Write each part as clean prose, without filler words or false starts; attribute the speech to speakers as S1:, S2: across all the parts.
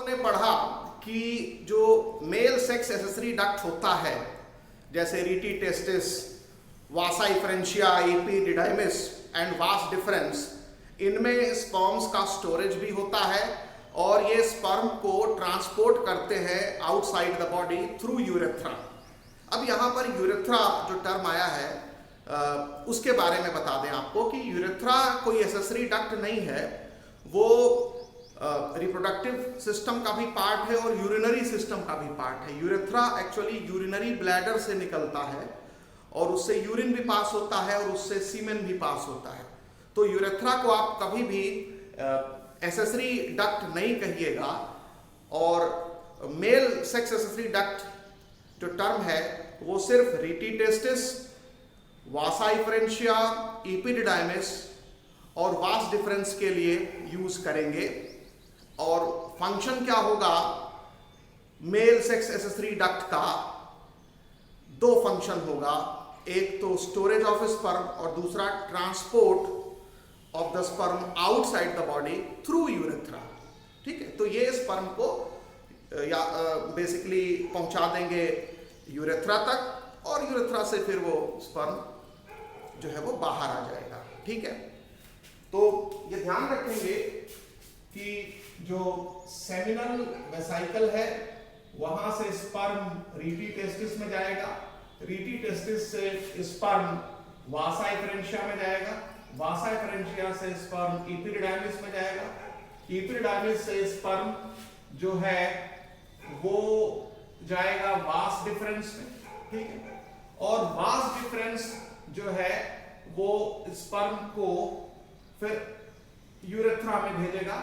S1: ने पढ़ा कि जो मेल सेक्स एसेसरी डक्ट होता है जैसे rete testis, Vasa इफ्रेंशिया, epididymis and vas deferens, इनमें स्पर्म्स का स्टोरेज भी होता है और ये स्पर्म को ट्रांसपोर्ट करते हैं outside the body through urethra. अब यहाँ पर यूरेथ्रा जो टर्म आया है उसके बारे में बता दें आपको कि यूरेथ्रा कोई एसेसरी डक्ट नहीं है, वो रिप्रोडक्टिव सिस्टम का भी पार्ट है और यूरिनरी सिस्टम का भी पार्ट है। यूरेथ्रा एक्चुअली यूरिनरी ब्लैडर से निकलता है और उससे यूरिन भी पास होता है और उससे सीमेन भी पास होता है। तो यूरेथ्रा को आप कभी भी एसेसरी डक्ट नहीं कहिएगा। और मेल सेक्स एसेसरी डक्ट जो टर्म है वो सिर्फ रीटी टेस्टिस, वासा इफ्रेंशिया, एपिडिडाइमिस और वास डिफरेंस के लिए यूज करेंगे। और फंक्शन क्या होगा मेल सेक्स एसेसरी डक्ट का? दो फंक्शन होगा, एक तो स्टोरेज ऑफ स्पर्म और दूसरा transport of the sperm outside the body through urethra. ठीक है, तो ये स्पर्म को या बेसिकली पहुंचा देंगे यूरेथ्रा तक और यूरेथ्रा से फिर वो स्पर्म जो है वो बाहर आ जाएगा। ठीक है, तो ये ध्यान रखेंगे कि जो सेमिनल वेसाइकल है वहां से स्पर्म रीटी टेस्टिस में जाएगा, रीटी टेस्टिस से स्पर्म वासा इफ्रेंशिया में जाएगा, वासा इफ्रेंशिया से स्पर्म एपिडिडाइमिस में जाएगा, एपिडिडाइमिस से स्पर्म जो है वो जाएगा वास डिफरेंस में। ठीक है, और वास डिफरेंस जो है वो स्पर्म को फिर यूरेथ्रा में भेजेगा,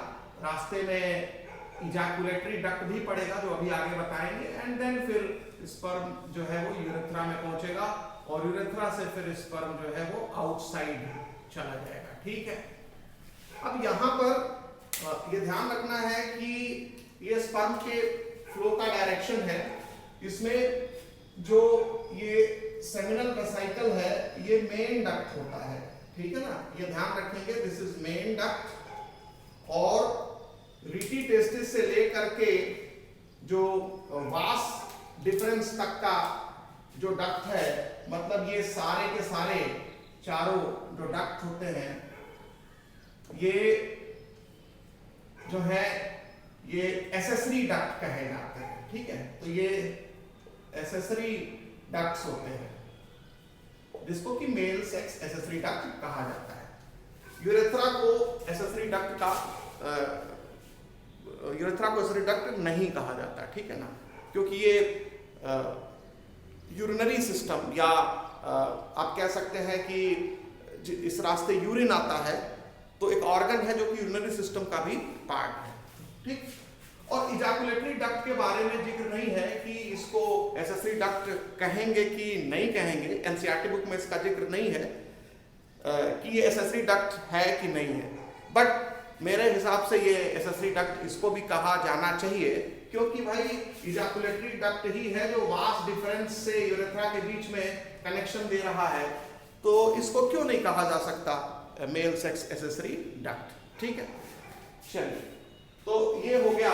S1: रास्ते में इजैकुलेटरी डक्ट भी पड़ेगा जो अभी आगे बताएंगे, एंड देन फिर स्पर्म जो है वो यूरेथ्रा में पहुंचेगा और यूरेथ्रा से फिर स्पर्म जो है वो आउटसाइड चला जाएगा। ठीक है, अब यहाँ पर ये ध्यान रखना है कि ये स्पर्म के फ्लो का डायरेक्शन है, इसमें जो ये सेमिनल वेसाइकल है ये मेन डक्ट होता है। ठीक है ना, ये ध्यान रखेंगे, दिस इज मेन डक्ट। और रीटी टेस्टिस से लेकर के जो वास डिफरेंस तक का जो डक्ट है, मतलब ये सारे के सारे चारों जो डक्ट होते हैं ये जो है ये एसेसरी डक्ट कहे जाते हैं। ठीक है, तो ये एसेसरी डक्ट्स होते हैं जिसको कि मेल सेक्स एसेसरी डक्ट कहा जाता है। यूरेथ्रा को एसेसरी डक्ट का यूरेथ्रा को एसेसरी डक्ट नहीं कहा जाता। ठीक है ना, क्योंकि ये यूरिनरी सिस्टम या आप कह सकते हैं कि इस रास्ते यूरिन आता है तो एक ऑर्गन है जो कि यूरिनरी सिस्टम का भी पार्ट है। ठीक, और इजैकुलेटरी डक्ट के बारे में जिक्र नहीं है कि इसको एसेसरी डक्ट कहेंगे कि नहीं कहेंगे, एनसीईआरटी बुक में इसका जिक्र नहीं है कि ये एसेसरी डक्ट है कि नहीं है, बट मेरे हिसाब से ये एसेसरी डक्ट इसको भी कहा जाना चाहिए, क्योंकि भाई इजैकुलेटरी डक्ट ही है जो वास डिफरेंस से यूरेथ्रा के बीच में कनेक्शन दे रहा है, तो इसको क्यों नहीं कहा जा सकता मेल सेक्स एसेसरी डक्ट। ठीक है, चलिए, तो ये हो गया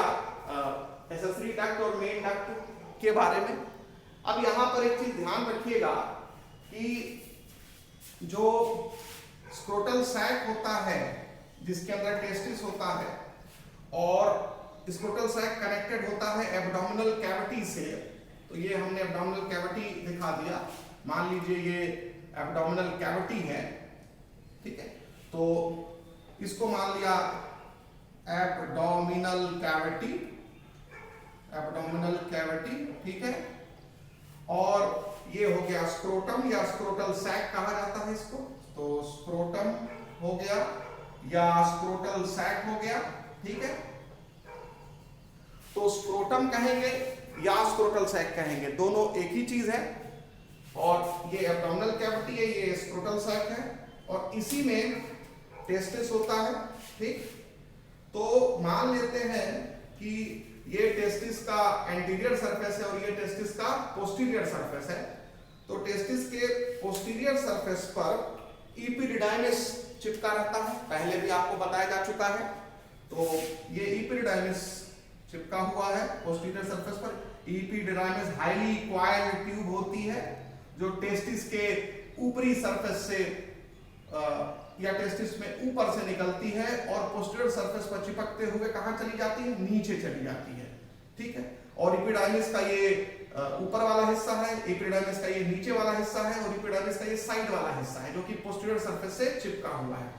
S1: एसेसरी डक्ट और मेन डक्ट के बारे में। अब यहाँ पर एक चीज ध्यान रखिएगा कि जो स्क्रोटल सैक होता है जिसके अंदर टेस्टिस होता है और स्क्रोटल सैक कनेक्टेड होता है एब्डोमिनल कैविटी से, तो ये हमने एब्डोमिनल कैविटी दिखा दिया, मान लीजिए ये एब्डोमिनल कैविटी है। ठीक है, तो इसको मान लिया एब्डोमिनल कैविटी, एब्डोमिनल कैविटी। ठीक है, और ये हो गया स्क्रोटम या स्क्रोटल सैक कहा जाता है इसको, तो स्क्रोटम हो गया या स्क्रोटल सैक हो गया। ठीक है, तो स्क्रोटम कहेंगे या स्क्रोटल सैक कहेंगे, दोनों एक ही चीज है। और ये एब्डोमिनल कैविटी है, ये स्क्रोटल सैक है और इसी में टेस्टिस होता है। ठीक, तो मान लेते हैं कि ये टेस्टिस का एंटीरियर सरफेस है और ये टेस्टिस का पोस्टीरियर सरफेस है, तो टेस्टिस के पोस्टीरियर सरफेस पर एपिडिडाइमिस चिपका रहता है, पहले भी आपको बताया जा चुका है। तो ये एपिडिडाइमिस चिपका हुआ है पोस्टीरियर सरफेस पर। एपिडिडाइमिस हाईली कॉइल्ड ट्यूब होती है जो टेस्टिस के ऊपरी सरफेस से या टेस्टिस में ऊपर से निकलती है और पोस्टीरियर सरफेस पर चिपकते हुए कहां चली जाती है, नीचे चली जाती है। ठीक है, और एपिडाइमिस का ये ऊपर वाला हिस्सा है, एपिडाइमिस का ये नीचे वाला हिस्सा है और एपिडाइमिस का ये साइड वाला हिस्सा है जो कि पोस्टीरियर सरफेस से चिपका हुआ है।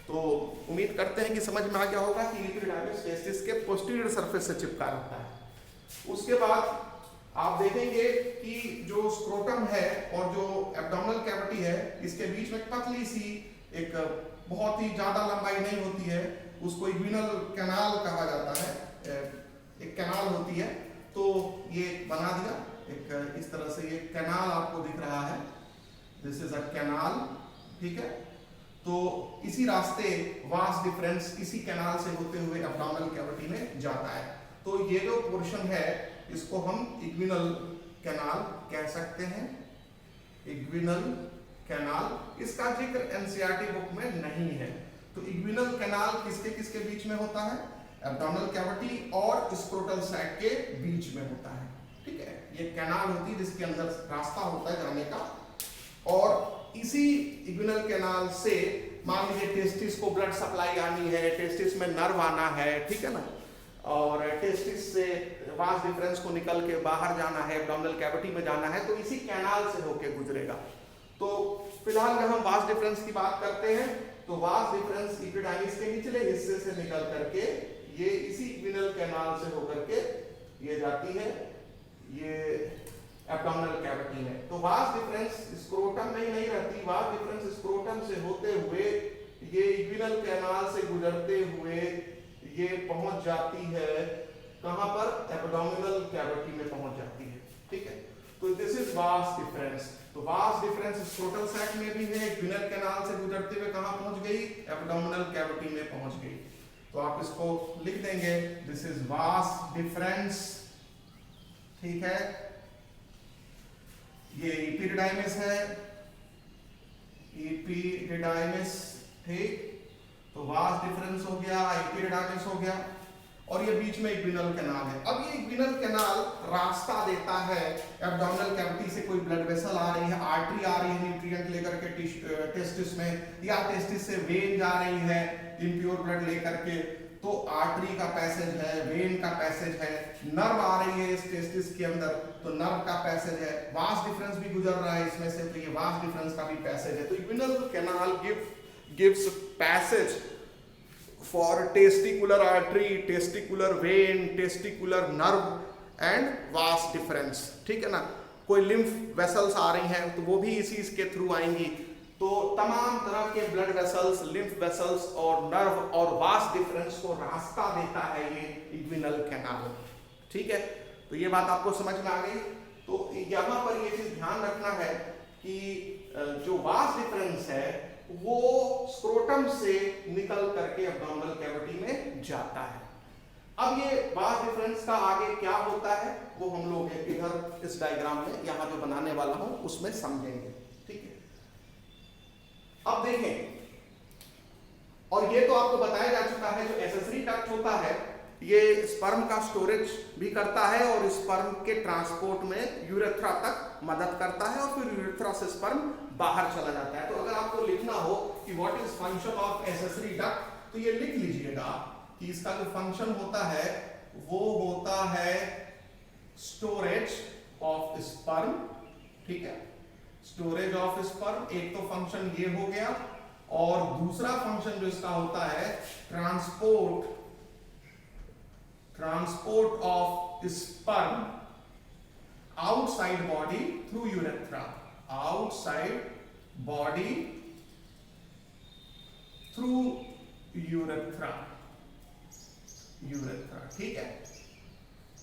S1: तो उम्मीद करते हैं कि समझ में आ गया होगा कि एपिडाइमिस टेस्टिस के पोस्टीरियर सरफेस से चिपका रहता है। उसके बाद आप देखेंगे कि जो स्क्रोटम है और जो एब्डोमिनल कैविटी है इसके बीच में पतली सी एक बहुत ही ज्यादा लंबाई नहीं होती है, उसको इग्विनल कैनाल कहा जाता है, एक कैनाल होती है। तो ये बना दिया एक इस तरह से, ये कैनाल आपको दिख रहा है, दिस इज अ कैनाल। ठीक है, तो इसी रास्ते वास डिफरेंस इसी कैनाल से होते हुए एब्डोमिनल कैविटी में जाता है। तो ये जो पोर्शन है इसको हम इग्विनल कैनाल कह सकते हैं, इग्विनल कैनाल। इसका जिक्र एनसीईआरटी बुक में नहीं है। तो इग्विनल कैनाल किसके किसके बीच में होता है, एब्डोमिनल कैविटी और स्क्रोटल सैक के बीच में होता है। ठीक है, ये कैनाल होती है जिसके अंदर रास्ता होता है जाने का, और इसी इग्विनल कैनाल से मान लीजिए टेस्टिस को ब्लड सप्लाई आनी है, टेस्टिस में नर्व आना है, ठीक है ना, और टेस्टिस से वास डिफरेंस को निकल के बाहर जाना है, एब्डोमिनल कैविटी में जाना है, तो इसी कैनाल से होके गुजरेगा। तो फिलहाल जब हम वास डिफरेंस की बात करते हैं तो वास डिफरेंस एपिडाइमिस के निचले हिस्से से निकल करके ये इसी इग्विनल कैनाल से होकर के ये जाती है ये एब्डोमिनल कैविटी में। तो वास डिफरेंस स्क्रोटम में ही नहीं रहती, वास डिफरेंस स्क्रोटम से होते हुए ये इग्विनल कैनाल से गुजरते हुए ये पहुंच जाती है कहां पर, एब्डोमिनल कैविटी में पहुंच जाती है। ठीक है, तो दिस इज वास डिफरेंस। तो वास डिफरेंस स्क्रोटल सैक में भी है, इग्विनल कैनाल से गुजरते हुए कहां पहुंच गई, एब्डोमिनल कैविटी में पहुंच गई। तो आप इसको लिख देंगे, दिस इज वास डिफरेंस। ठीक है, ये एपिडिडाइमिस है, एपिडिडाइमिस। ठीक, तो वास डिफरेंस हो गया, एपिडिडाइमिस हो गया, और ये बीच में इग्विनल कैनाल है। अब ये इग्विनल कैनाल रास्ता देता है एब्डोमिनल कैविटी से, कोई ब्लड वेसल आ रही है, आर्टरी आ रही है न्यूट्रिएंट लेकर के टेस्टिस में, या टेस्टिस से वेन जा रही है इम्प्योर ब्लड लेकर के, तो आर्टरी का पैसेज है, वेन का पैसेज है, नर्व आ रही है इस टेस्टिस के अंदर तो नर्व का पैसेज है, वास डिफरेंस भी गुजर रहा है इसमें से, तो ये वास डिफरेंस का भी पैसेज है। तो inguinal canal gives passage for testicular artery, testicular vein, testicular nerve and vas deferens। ठीक है ना, कोई लिम्फ वेसल्स आ रही हैं तो वो भी इसी इसके थ्रू आएंगी। तो तमाम तरह के ब्लड वेसल्स, लिम्फ वेसल्स और नर्व और वास डिफरेंस को रास्ता देता है ये इग्विनल कैनाल। ठीक है, तो ये बात आपको समझ में आ गई। तो यहाँ पर ये चीज ध्यान रखना है कि जो वास डिफरेंस है वो स्क्रोटम से निकल करके एब्डोमिनल कैविटी में जाता है। अब ये वास डिफरेंस का आगे क्या होता है वो हम लोग इधर इस डायग्राम में यहाँ जो बनाने वाला हूं उसमें समझेंगे। ठीक है, अब देखें, और ये तो आपको बताया जा चुका है, जो एसेसरी डक्ट होता है ये स्पर्म का स्टोरेज भी करता है और स्पर्म के ट्रांसपोर्ट में यूरेथ्रा तक मदद करता है और फिर यूरेथ्रा से स्पर्म बाहर चला जाता है। तो अगर आपको लिखना हो कि what is function of accessory duct तो ये लिख लीजिएगा कि इसका जो फंक्शन होता है वो होता है स्टोरेज ऑफ स्पर्म। ठीक है, स्टोरेज ऑफ स्पर्म एक तो फंक्शन ये हो गया, और दूसरा फंक्शन जो इसका होता है transport of sperm outside body through urethra, outside body through urethra. ठीक है,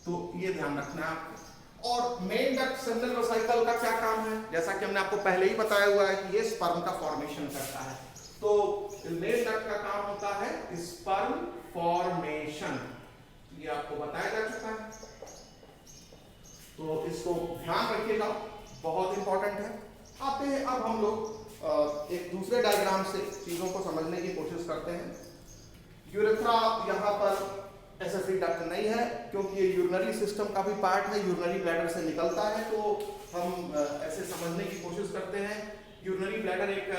S1: तो ये ध्यान रखना है आपको। और मेन डक्ट सेमिनल वेसिकल का क्या काम है, जैसा कि हमने आपको पहले ही बताया हुआ है कि ये स्पर्म का फॉर्मेशन करता है। तो मेन डक्ट का काम होता है स्पर्म फॉर्मेशन, ये आपको बताया जा चुका है, तो इसको ध्यान रखिएगा, बहुत इंपॉर्टेंट है। आते हैं अब हम लोग एक दूसरे डायग्राम से चीजों को समझने की कोशिश करते हैं। यूरेथ्रा यहाँ पर एसेसरी डक्ट नहीं है, क्योंकि ये यूरिनरी सिस्टम का भी पार्ट है, यूरिनरी ब्लैडर से निकलता है। तो हम ऐसे समझने की कोशिश करते हैं। यूरिनरी ब्लैडर एक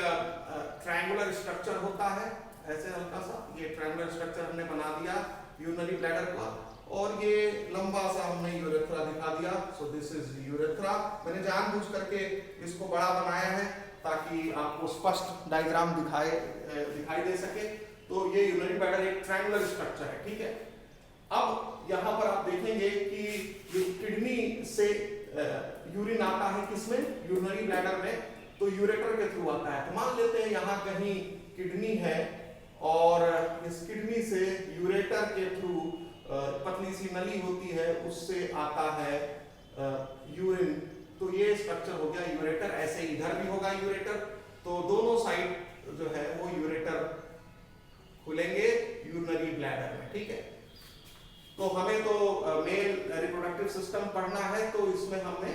S1: ट्रायंगुलर स्ट्रक्चर होता है, ऐसे हल्का सा ये ट्रायंगुलर स्ट्रक्चर हमने बना दिया यूरिनरी ब्लैडर का, और ये लंबा सा हमने यूरेथ्रा दिखा दिया। So this is urethra. मैंने जानबूझ करके इसको बड़ा बनाया है ताकि आपको स्पष्ट डायग्राम दिखाई दे सके। तो ये यूरिनरी ब्लैडर एक ट्रायंगुलर स्ट्रक्चर है, ठीक है। अब यहाँ पर आप देखेंगे कि किडनी से यूरिन आता है, किसमें? यूरिनरी ब्लैडर में, तो यूरेटर के थ्रू आता है। तो मान लेते हैं यहाँ कहीं किडनी है और इस किडनी से यूरेटर के थ्रू पतली सी नली होती है, उससे आता है यूरिन। तो ये स्ट्रक्चर हो गया यूरेटर। ऐसे इधर भी होगा यूरेटर, तो दोनों साइड जो है वो यूरेटर खुलेंगे यूरिनरी ब्लैडर में, ठीक है। तो हमें तो मेल रिप्रोडक्टिव सिस्टम पढ़ना है, तो इसमें हमने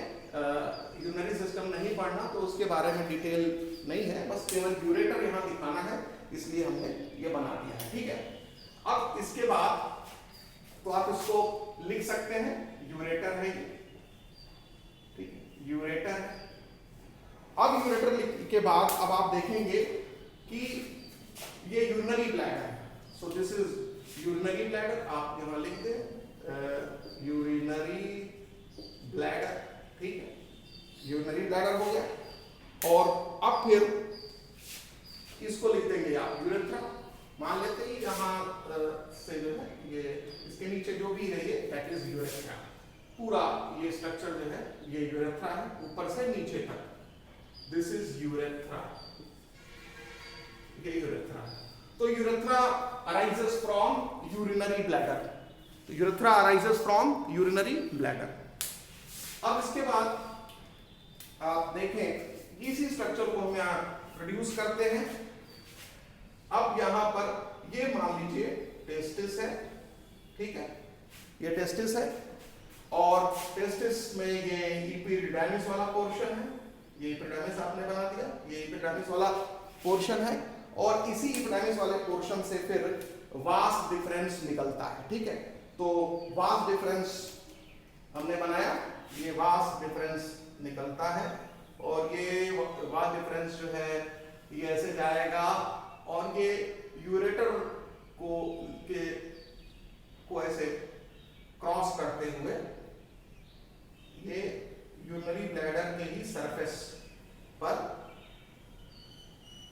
S1: यूरिनरी सिस्टम नहीं पढ़ना, तो उसके बारे में डिटेल नहीं है, बस केवल यूरेटर यहाँ दिखाना है, इसलिए हमने ये बना दिया है, ठीक है। अब इसके बाद तो आप इसको लिख सकते हैं, यूरेटर है ये, ठीक है, यूरेटर। अब यूरेटर लिखने के बाद अब आप देखेंगे कि ये यूरिनरी ब्लैडर है। So this is urinary bladder, आप यहां लिख दें यूरिनरी ब्लैडर, ठीक है। यूरिनरी ब्लैडर हो गया। और अब फिर इसको लिख देंगे आप यूरेथ्रा। मान लेते हैं यहाँ से जो है ये इसके नीचे जो भी है ये दैट इज यूरेथ्रा। पूरा ये स्ट्रक्चर जो है ये यूरेथ्रा है, ऊपर से नीचे तक। दिस इज यूरेथ्रा, ये यूरेथ्रा। तो urethra arises from urinary bladder। तो urethra arises from urinary bladder। अब इसके बाद आप देखें इसी स्ट्रक्चर को हम यहाँ प्रोड्यूस करते हैं। अब यहाँ पर ये मान लीजिए टेस्टिस है, ठीक है, ये टेस्टिस है, और टेस्टिस में ये एपिडिडाइमिस वाला पोर्शन है, ये एपिडिडाइमिस आपने बना दिया, ये एपिडिडाइमिस वाला पोर्शन है, और इसी एपिडिडाइमिस वाले पोर्शन से फिर वास डिफरेंस निकलता है, ठीक है। तो वास डिफरेंस हमने बनाया, ये वास डिफरेंस निकलता है, और ये वास डिफरेंस जो है ये ऐसे जाएगा, और ये यूरेटर को ऐसे क्रॉस करते हुए ये यूरिनरी ब्लैडर के ही सरफेस पर,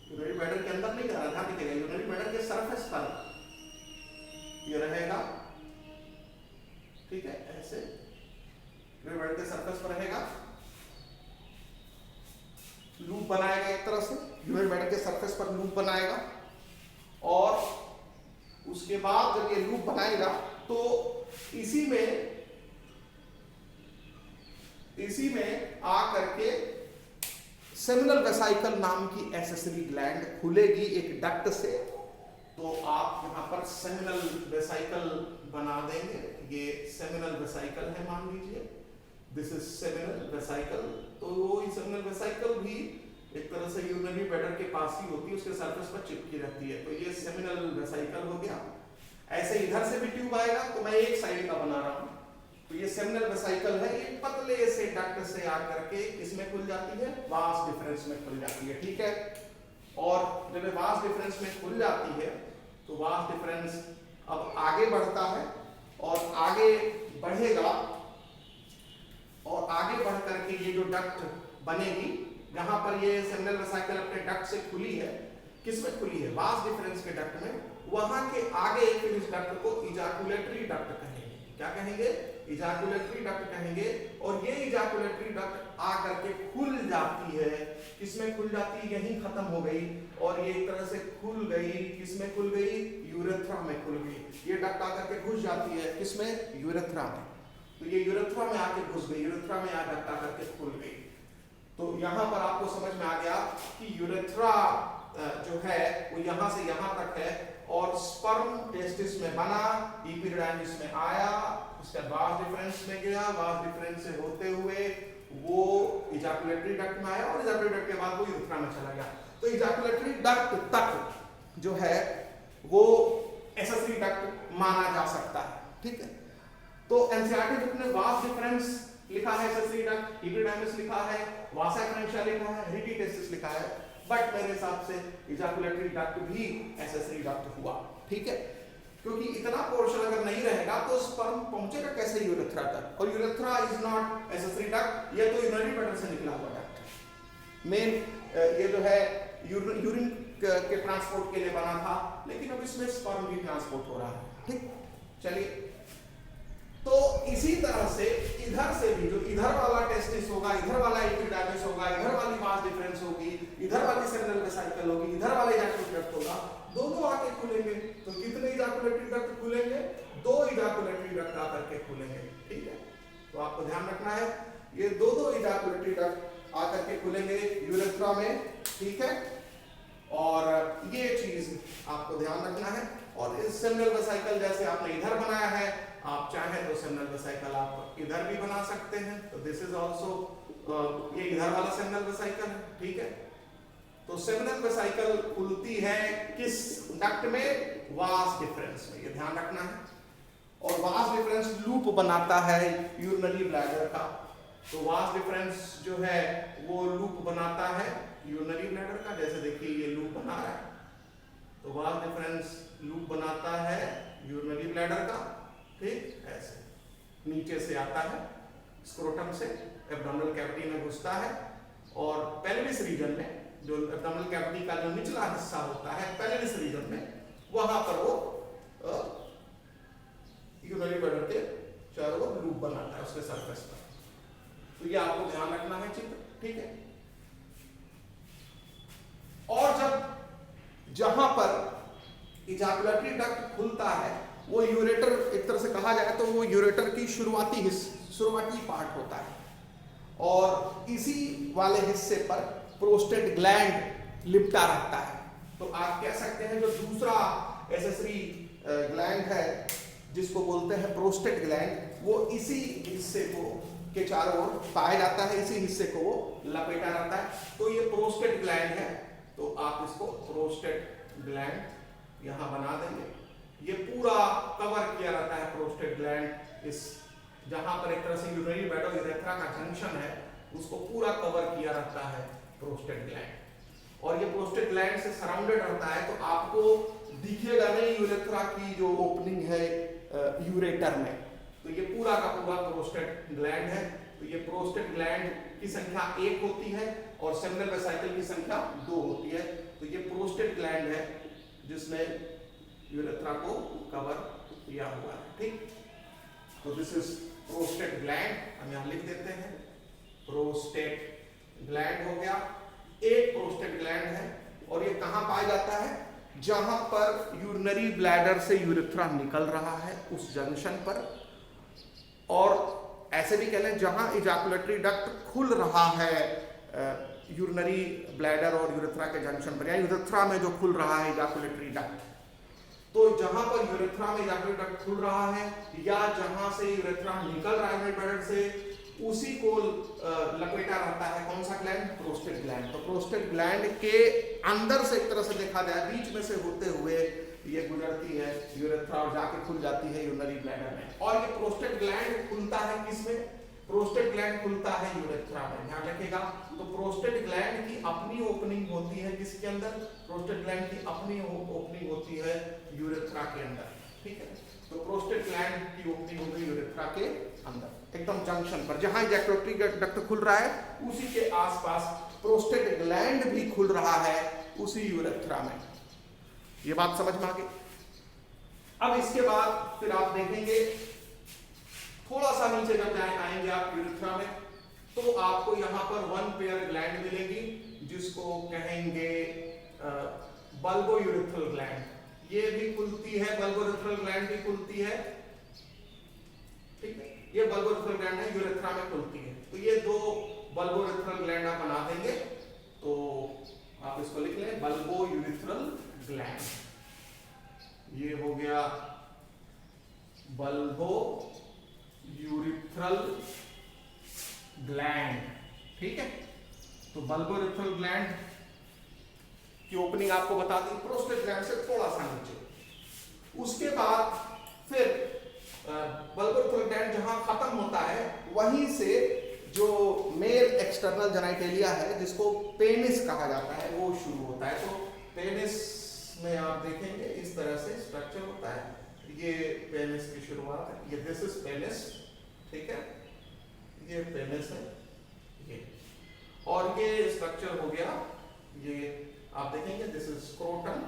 S1: यूरिनरी ब्लैडर के अंदर नहीं जा रहा, ध्यान रखिएगा, यूरिनरी ब्लैडर के सरफेस पर ये रहेगा, ठीक है, ऐसे यूरिनरी ब्लैडर के सरफेस पर रहेगा, लूप बनाएगा एक तरह से, यूरिनरी ब्लैडर के सरफेस पर लूप बनाएगा, और उसके बाद जब ये लूप बनाएगा तो इसी में आ करके सेमिनल वेसाइकल नाम की एसेसरी ग्लैंड खुलेगी एक डक्ट से। तो आप यहाँ पर सेमिनल वेसाइकल बना देंगे, ये सेमिनल वेसाइकल है मान लीजिए, दिस इज सेमिनल वेसाइकल। तो वो सेमिनल वेसाइकल भी एक तरह से यूरिनरी ब्लैडर के पास ही होती है, उसके सरफेस पर चिपकी रहती है, तो ये सेमिनल वेसाइकल हो गया। ऐसे इधर से भी ट्यूब आएगा, तो मैं एक साइड का बना रहा हूं, तो ये सेमिनल वेसाइकल है, ये पतले से डक्ट से आकर के इसमें खुल जाती है, वास डिफरेंस में खुल जाती है, ठीक है। और जब ये वास डिफरेंस में खुल जाती है तो वास डिफरेंस अब आगे बढ़ता है, और आगे बढ़ेगा, और आगे बढ़ करके ये जो डक्ट बनेगी, यहाँ पर ये सेमिनल वेसाइकल अपने डक्ट से खुली है, किसमें खुली है? वास डिफरेंस के डक्ट में। वहां के आगे फिर इस डक्ट को इजाकुलेटरी डक्ट कहेंगे। क्या कहेंगे? इजाकुलेटरी डक्ट कहेंगे। और ये इजाकुलेटरी डक्ट आ करके खुल जाती है, किसमें खुल जाती है? यहीं खत्म हो गई, और ये एक तरह से खुल गई, किसमें खुल गई? यूरेथ्रा में खुल गई। ये डक्ट आकर के घुस जाती है, किसमें? यूरेथ्रा में। तो ये यूरेथ्रा में आके घुस गई, यूरेथ्रा में आ डक्ट आकर के खुल गई। तो यहाँ पर आपको समझ में आ गया कि यूरेथ्रा जो है वो यहाँ से यहाँ तक है, और स्पर्म टेस्टिस में बना, एपिडिडाइमिस में आया, उसके बाद वास डिफरेंस में गया, वास डिफरेंस से होते हुए वो इजाकुलेटरी डक्ट में आया, और इजाकुलेटरी डक्ट के बाद वो यूरेथ्रा में चला गया। तो इजाकुलेटरी डक्ट तक जो है वो एसेसरी डक्ट माना जा सकता है। ठीक है। तो एनसीईआरटी बुक ने वास्ट डिफरेंस लिखा है एसेसरी डक्ट, एपिडाइमिस लिखा है, वासा फ्रेंशिया लिखा है, रेटिटेस्टिस लिखा है, बट मेरे हिसाब से इजैकुलेटरी डक्ट भी एसेसरी डक्ट हुआ, ठीक है। क्योंकि इतना पोर्शन अगर नहीं रहेगा तो स्पर्म पहुंचेगा कैसे यूरेथ्रा तक, और urethra is not accessory duct, ये तो यूरिनरी ब्लैडर से निकला हुआ डक्ट है। मेन ये जो है यूरिन के ट्रांसपोर्ट के लिए बना था, लेकिन अब इसमें स्पर्म भी ट्रांसपोर्ट हो रहा है, ठीक। चलिए, तो इसी तरह से इधर से भी जो इधर वाला टेस्टिस होगा, इधर वाला एपिडाइमिस होगा, इधर वाली वास डिफरेंस होगी, इधर वाली सेमिनल वेसिकल होगी, इधर वाले इजैकुलेटरी डक्ट होगा, दोनों आके खुलेंगे। तो कितने इजैकुलेटरी डक्ट खुलेंगे? 2 इजैकुलेटरी डक्ट आकर के खुलेंगे, ठीक है। तो आपको ध्यान रखना है, ये दो इजैकुलेटरी डक्ट आकर के खुलेंगे यूरेथ्रा में, ठीक है। और ये चीज आपको ध्यान रखना है। और इस सेमिनल वेसिकल जैसे आपने इधर बनाया है, आप चाहें तो सेमिनल वेसिकल आप इधर भी बना सकते हैं। तो दिस इज आल्सो, ये इधर वाला सेमिनल वेसिकल है, ठीक है। तो सेमिनल वेसिकल खुलती है किस डक्ट में? वास डिफरेंस में, ये ध्यान रखना है। और वास डिफरेंस लूप बनाता है यूरिनरी ब्लैडर का। तो वास डिफरेंस जो है वो लूप बनाता है यूरिनरी ब्लैडर का। जैसे देखिए ये लूप बना रहा है, तो वास डिफरेंस लूप बनाता है यूरिनरी ब्लैडर का, ठीक। ऐसे नीचे से आता है, स्क्रोटम से एब्डोमिनल कैविटी में घुसता है, और पेल्विस रीजन में, जो एब्डोमिनल कैविटी का जो निचला हिस्सा होता है पेल्विस रीजन में, वहां पर वो यूरिनरी ब्लैडर के चारों ओर लूप बनाता है उसके सरफेस पर। तो ये आपको ध्यान रखना है चित्र, ठीक है। और जहां पर इजैकुलेटरी डक्ट खुलता है वो यूरेटर, एक तरह से कहा जाए तो वो यूरेटर की शुरुआती पार्ट होता है, और इसी वाले हिस्से पर प्रोस्टेट ग्लैंड लिपटा रहता है। तो आप कह सकते हैं जो दूसरा एसेसरी ग्लैंड है जिसको बोलते हैं प्रोस्टेट ग्लैंड, वो इसी हिस्से को के चारों ओर पाया जाता है, इसी हिस्से को वो लपेटा रहता है। तो ये प्रोस्टेट ग्लैंड है, तो आप इसको प्रोस्टेट ग्लैंड यहां बना देंगे। ये पूरा कवर किया रहता है प्रोस्टेट ग्लैंड, इस जहां पर एक तरह से यूरिनरी ब्लैडर यूरेथ्रा का जंक्शन है उसको पूरा कवर किया रहता है प्रोस्टेट ग्लैंड। और ये प्रोस्टेट ग्लैंड से सराउंडेड रहता है, तो आपको दिखेगा नहीं यूरेथ्रा की जो ओपनिंग है यूरेटर में। तो ये पूरा का पूरा प्रोस्टेट ग्लैंड है। तो ये प्रोस्टेट ग्लैंड की संख्या 1 होती है और सेमिनल वेसिकल की संख्या 2 होती है। तो ये प्रोस्टेट ग्लैंड है जिसने यूरेथ्रा को कवर किया हुआ है, ठीक। तो दिस इज प्रोस्टेट ग्लैंड, हम यहां लिख देते हैं प्रोस्टेट ग्लैंड हो गया। एक प्रोस्टेट ग्लैंड है, और ये कहां पाया जाता है? जहां पर यूरिनरी ब्लैडर से यूरेथ्रा निकल रहा है उस जंक्शन पर, और ऐसे भी कह लें जहां इजैकुलेटरी डक्ट खुल रहा है यूरिनरी ब्लैडर और यूरेथ्रा के जंक्शन पर, या यूरेथ्रा में जो खुल रहा है इजैकुलेटरी डक्ट। तो जहां पर यूरेथ्रा में इजैकुलेटरी डक्ट खुल रहा है या जहां से यूरेथ्रा निकल रहा है ब्लैडर से, उसी को लपेटा रहता है कौन सा ग्लैंड? Prostate gland. तो प्रोस्टेट ग्लैंड के अंदर से एक तरह से देखा जाए, बीच में से होते हुए ये गुजरती है यूरेथ्रा और जाके खुल जाती है यूरिनरी ब्लैडर में। और ये प्रोस्टेट ग्लैंड खुलता है किसमें? प्रोस्टेट ग्लैंड खुलता है यूरेथ्रा में, ध्यान रखिएगा। तो प्रोस्टेट ग्लैंड की अपनी ओपनिंग होती है किसके अंदर? प्रोस्टेट ग्लैंड की अपनी ओपनिंग होती है यूरेथ्रा के अंदर, ठीक है। तो प्रोस्टेट ग्लैंड की ओपनिंग होगी यूरेथ्रा के अंदर, एकदम जंक्शन पर जहां इजैकुलेटरी डक्ट खुल रहा है उसी के आसपास प्रोस्टेट ग्लैंड भी खुल रहा है उसी यूरेथ्रा में। ये बात समझ में आ गई? अब इसके बाद फिर आप देखेंगे थोड़ा सा नीचे जब आएंगे आप यूरेथ्रा में, तो आपको यहां पर 1 पेयर ग्लैंड मिलेगी जिसको कहेंगे बल्बो यूरेथ्रल ग्लैंड। ये भी खुलती है, बल्बो यूरेथ्रल ग्लैंड भी खुलती है, ठीक है। ये बल्बो यूरेथ्रल ग्लैंड है, यूरेथ्रा में खुलती है। तो ये 2 बल्बो यूरेथ्रल ग्लैंड आप बना देंगे। तो आप इसको लिख लें बल्बो यूरेथ्रल ग्लैंड। ये हो गया बल्बो यूरेथ्रल ग्लैंड, ठीक है। तो बल्बो यूरेथ्रल ग्लैंड की ओपनिंग आपको बता दी प्रोस्टेट ग्लैंड से थोड़ा सा नीचे। उसके बाद फिर बल्बोरेथ्रल ग्लैंड जहां खत्म होता है वहीं से जो मेल एक्सटर्नल जेनिटेलिया है जिसको पेनिस कहा जाता है वो शुरू होता है। तो पेनिस में आप देखेंगे इस तरह से स्ट्रक्चर होता है, ये पेनिस की शुरुआत है, ये दिस इज पेनिस, ठीक है, ये पेनिस है ये, और ये स्ट्रक्चर हो गया, ये आप देखेंगे दिस इज स्क्रोटम,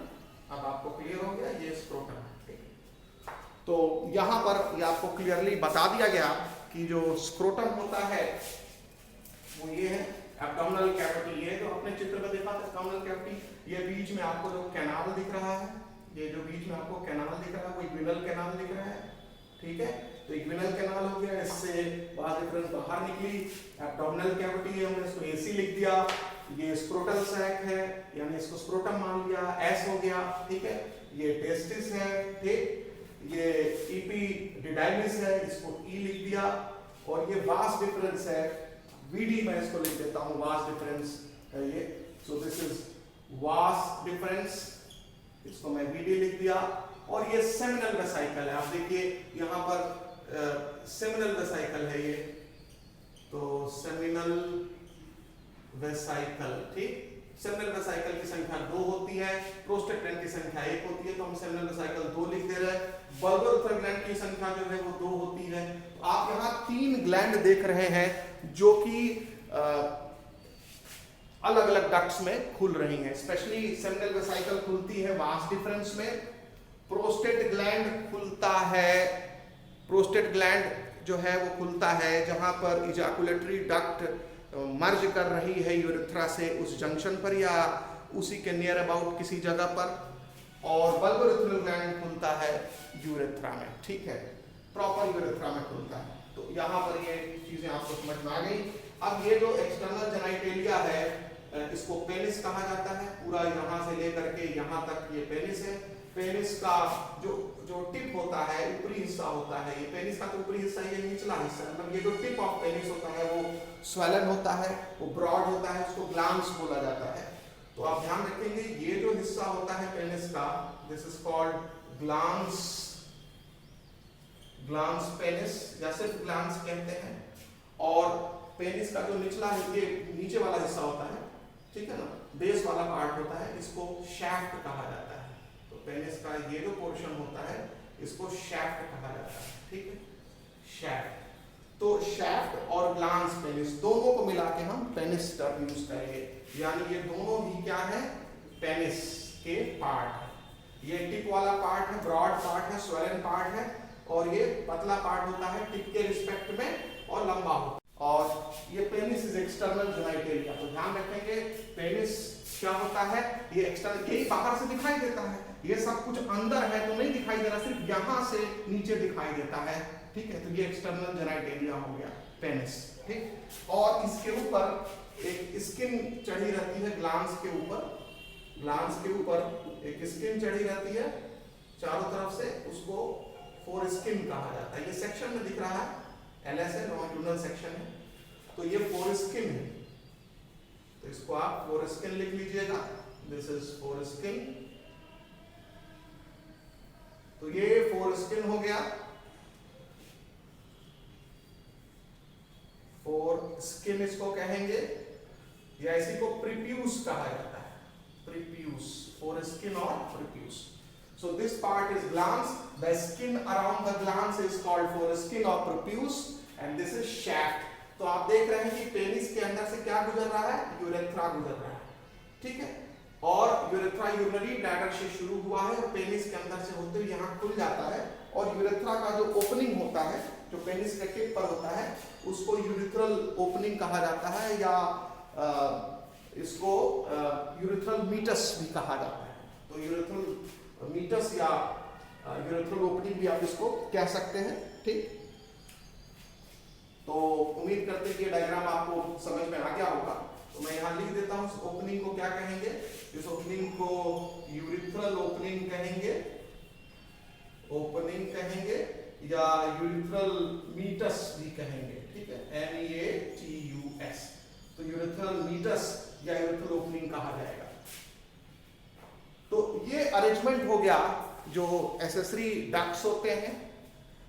S1: अब आपको क्लियर हो गया ये स्क्रोटम है, ठीक है। तो यहां पर ये आपको क्लियरली बता दिया गया कि जो स्क्रोटम होता है वो ये है, एब्डोमिनल कैविटी, ये जो आपने चित्र में देखा था एब्डोमिनल कैविटी, ये बीच में आपको जो कैनाल दिख रहा है, ये जो बीच में आपको कैनाल दिख रहा है वो इक्विनल कैनाल दिख रहा है, ठीक है। तो इक्विनल कैनाल हो गया, इससे बाहर डिफरेंस बाहर निकली, एब्डोमिनल कैविटी है, हमने इसको एसी लिख दिया, ये स्क्रोटल सैक है यानी इसको स्क्रोटम मान लिया, एस हो गया, ठीक है। ये टेस्टिस है, ठीक, ये एपिडिडाइमिस है, इसको ई लिख दिया, और ये वास डिफरेंस है, वीडी मैं इसको लिख देता हूं, वास डिफरेंस है ये, so this is vas deferens, इसको मैं वीडी लिख दिया, और ये सेमिनल वेसिकल है, आप देखिए यहां पर सेमिनल वेसिकल है ये, तो सेमिनल वेसिकल, ठीक, सेमिनल वेसिकल की संख्या 2 होती है, प्रोस्टेट ग्लैंड की संख्या 1 होती है, तो हम सेमिनल वेसिकल 2 लिख दे रहे हैं, बल्बोरेथ्रल ग्लैंड की संख्या जो है वो 2 होती है। तो आप यहाँ 3 ग्लैंड देख रहे हैं जो कि अलग अलग डक्ट्स में खुल रही हैं, स्पेशली सेमिनल वेसिकल खुलती है वास डिफरेंस में, प्रोस्टेट ग्लैंड खुलता है, प्रोस्टेट ग्लैंड जो है वो खुलता है जहां पर इजैकुलेटरी डक्ट मर्ज कर रही है यूरेथ्रा से उस जंक्शन पर या उसी के नियर अबाउट किसी जगह पर, और बल्बोरेथ्रल ग्लैंड खुलता है यूरेथ्रा में, ठीक है, प्रॉपर यूरेथ्रा में खुलता है। तो यहाँ पर ये चीजें आपको समझ में आ गई। अब ये जो एक्सटर्नल जेनिटेलिया है इसको पेनिस कहा जाता है, पूरा यहाँ से लेकर के यहाँ तक ये पेनिस है। पेनिस का जो टिप होता है, ऊपरी हिस्सा होता है, ये पेनिस का तो ऊपरी हिस्सा, ये निचला हिस्सा, मतलब ये जो टिप ऑफ पेनिस होता है वो स्वेलन होता है, वो ब्रॉड होता है, उसको ग्लांस बोला जाता है। तो आप ध्यान रखेंगे ये जो हिस्सा होता है पेनिस का, this is called glans, glans penis या सिर्फ ग्लांस कहते हैं, और पेनिस का जो निचला ये नीचे वाला हिस्सा होता है, ठीक है ना, बेस वाला पार्ट होता है, इसको शैफ्ट कहा जाता है। तो पेनिस का ये जो पोर्शन होता है इसको शैफ्ट कहा जाता है, ठीक है, शैफ्ट। तो शैफ्ट और ग्लांस पेनिस दोनों को मिला के हम पेनिस टर्म यूज करेंगे, यानी ये दोनों भी क्या है, पेनिस के पार्ट है। ये टिप वाला पार्ट है, ब्रॉड पार्ट है, स्वेलन पार्ट है, और ये पतला पार्ट होता है टिप के रिस्पेक्ट में और लंबा होता है। और ये पेनिस इज एक्सटर्नल जेनिटेलिया। तो ध्यान रखेंगे पेनिस क्या होता है, ये एक्सटर्नल, यही बाहर से दिखाई देता है, ये सब कुछ अंदर है तो नहीं दिखाई दे रहा, सिर्फ यहां से नीचे दिखाई देता है, ठीक है। तो ये एक्सटर्नल जेनिटेलिया हो गया पेनिस, ठीक। और इसके ऊपर एक स्किन चढ़ी रहती है, ग्लांस के ऊपर, ग्लांस के ऊपर एक स्किन चढ़ी रहती है चारों तरफ से, उसको फोर स्किन कहा जाता है। ये सेक्शन में दिख रहा है, एलएस है, लॉन्जिट्यूडिनल सेक्शन है, तो ये फोर स्किन है, तो इसको आप फोर स्किन लिख लीजिएगा, दिस इज फोर स्किन। तो ये फोर स्किन हो गया, फोर स्किन इसको कहेंगे, या इसी को प्रीप्यूस कहा जाता है, प्रीप्यूस, फोर स्किन और prepuce. So this part is glans, the skin around the glans is called foreskin or prepuce, and this is shaft. तो आप देख रहे हैं कि पेनिस के अंदर से क्या गुजर रहा है, यूरेथ्रा गुजर रहा है, ठीक है। और यूरेथ्रा यूरिनरी ब्लैडर से शुरू हुआ है और पेनिस के अंदर से होते हुए यहाँ खुल जाता है, और यूरेथ्रा का जो ओपनिंग होता है, जो पेनिस के टिप पर होता है, उसको यूरिथ्रल ओपनिंग कहा जाता है, या इसको यूरिथ्रल मीटस भी कहा जाता है। तो यूरिथ्रल मीटस या यूरेथ्रल ओपनिंग भी आप इसको कह सकते हैं, ठीक। तो उम्मीद करते हैं कि डायग्राम आपको समझ में आ गया होगा। तो मैं यहाँ लिख देता हूँ, इस ओपनिंग को क्या कहेंगे, इस ओपनिंग को यूरिथ्रल ओपनिंग कहेंगे, ओपनिंग कहेंगे, या यूरिथ्रल मीटस भी कहेंगे, ठीक है, MEATUS। तो यूरिथ्रल मीटस या यूरिथ्रल ओपनिंग कहा जाएगा। तो ये अरेंजमेंट हो गया जो एसेसरी डक्ट्स होते हैं,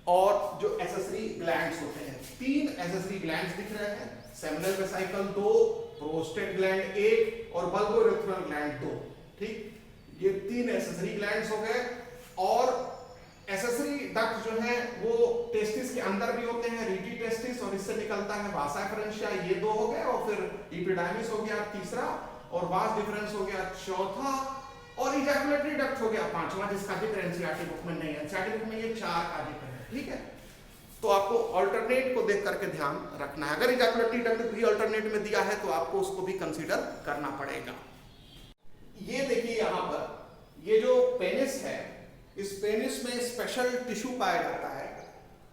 S1: और जो एसेसरी ग्लैंड्स होते हैं, 3 एसेसरी ग्लैंड्स दिख रहे हैं, सेमिनल वेसिकल 2, प्रोस्टेट ग्लैंड 1 और बल्बोरेथ्रल ग्लैंड 2। ठीक, ये 3 एसेसरी ग्लैंड्स हो गए। और एसेसरी डक्ट जो है वो टेस्टिस के अंदर भी होते हैं, रीटी टेस्टिस, और इससे निकलता है वासा एफरेंशिया, ये 2 हो गए, और फिर एपिडाइमिस हो गया तीसरा, और वास डिफरेंस हो गया चौथा, और इजैकुलेटरी डक्ट हो गया पांचवा, जिसका जिक्र एनसीईआरटी बुक में नहीं है। एनसीईआरटी बुक में ये 4 का जिक्र है। ठीक है, तो आपको अल्टरनेट को देख करके ध्यान रखना है। अगर इजैकुलेटरी डक्ट भी अल्टरनेट में दिया है तो आपको उसको भी कंसीडर करना पड़ेगा। ये देखिए यहां पर ये जो पेनिस है, इस पेनिस में स्पेशल टिश्यू पाया जाता है,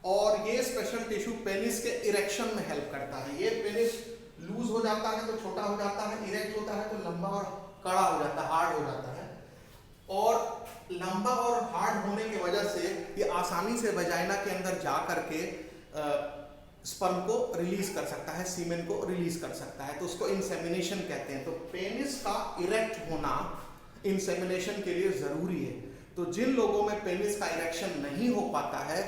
S1: और ये स्पेशल टिश्यू पेनिस के इरेक्शन में हेल्प करता है। ये पेनिस लूज हो जाता है तो छोटा हो जाता है, इरेक्ट होता है तो लंबा और कड़ा हो जाता है, हार्ड हो जाता है। और लंबा और हार्ड होने की वजह से ये आसानी से वजाइना के अंदर जा करके स्पर्म को रिलीज कर सकता है, सीमेन को रिलीज कर सकता है, तो उसको इंसेमिनेशन कहते हैं। तो पेनिस का इरेक्ट होना इंसेमिनेशन के लिए जरूरी है। तो जिन लोगों में पेनिस का इरेक्शन नहीं हो पाता है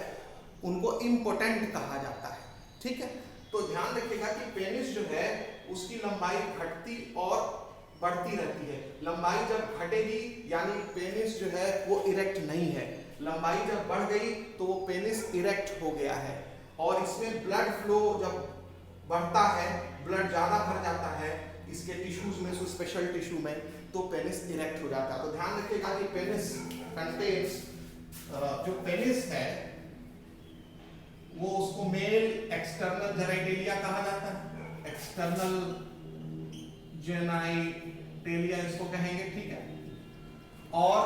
S1: उनको इम्पोटेंट कहा जाता है। ठीक है, तो ध्यान रखिएगा कि पेनिस जो है उसकी लंबाई घटती और बढ़ती रहती है। लंबाई जब घटेगी यानी पेनिस जो है वो इरेक्ट नहीं है, लंबाई जब बढ़ गई तो वो पेनिस इरेक्ट हो गया है। और इसमें ब्लड फ्लो जब बढ़ता है, ब्लड ज्यादा भर जाता है इसके टिश्यूज में, स्पेशल टिश्यू में, तो पेनिस इरेक्ट हो जाता है। तो ध्यान रखिएगा कि पेनिस कंटेन्स, जो पेनिस है वो उसको मेल एक्सटर्नल जेनाइटेलिया कहा जाता है, एक्सटर्नल जेनाइटेलिया इसको कहेंगे। ठीक है, और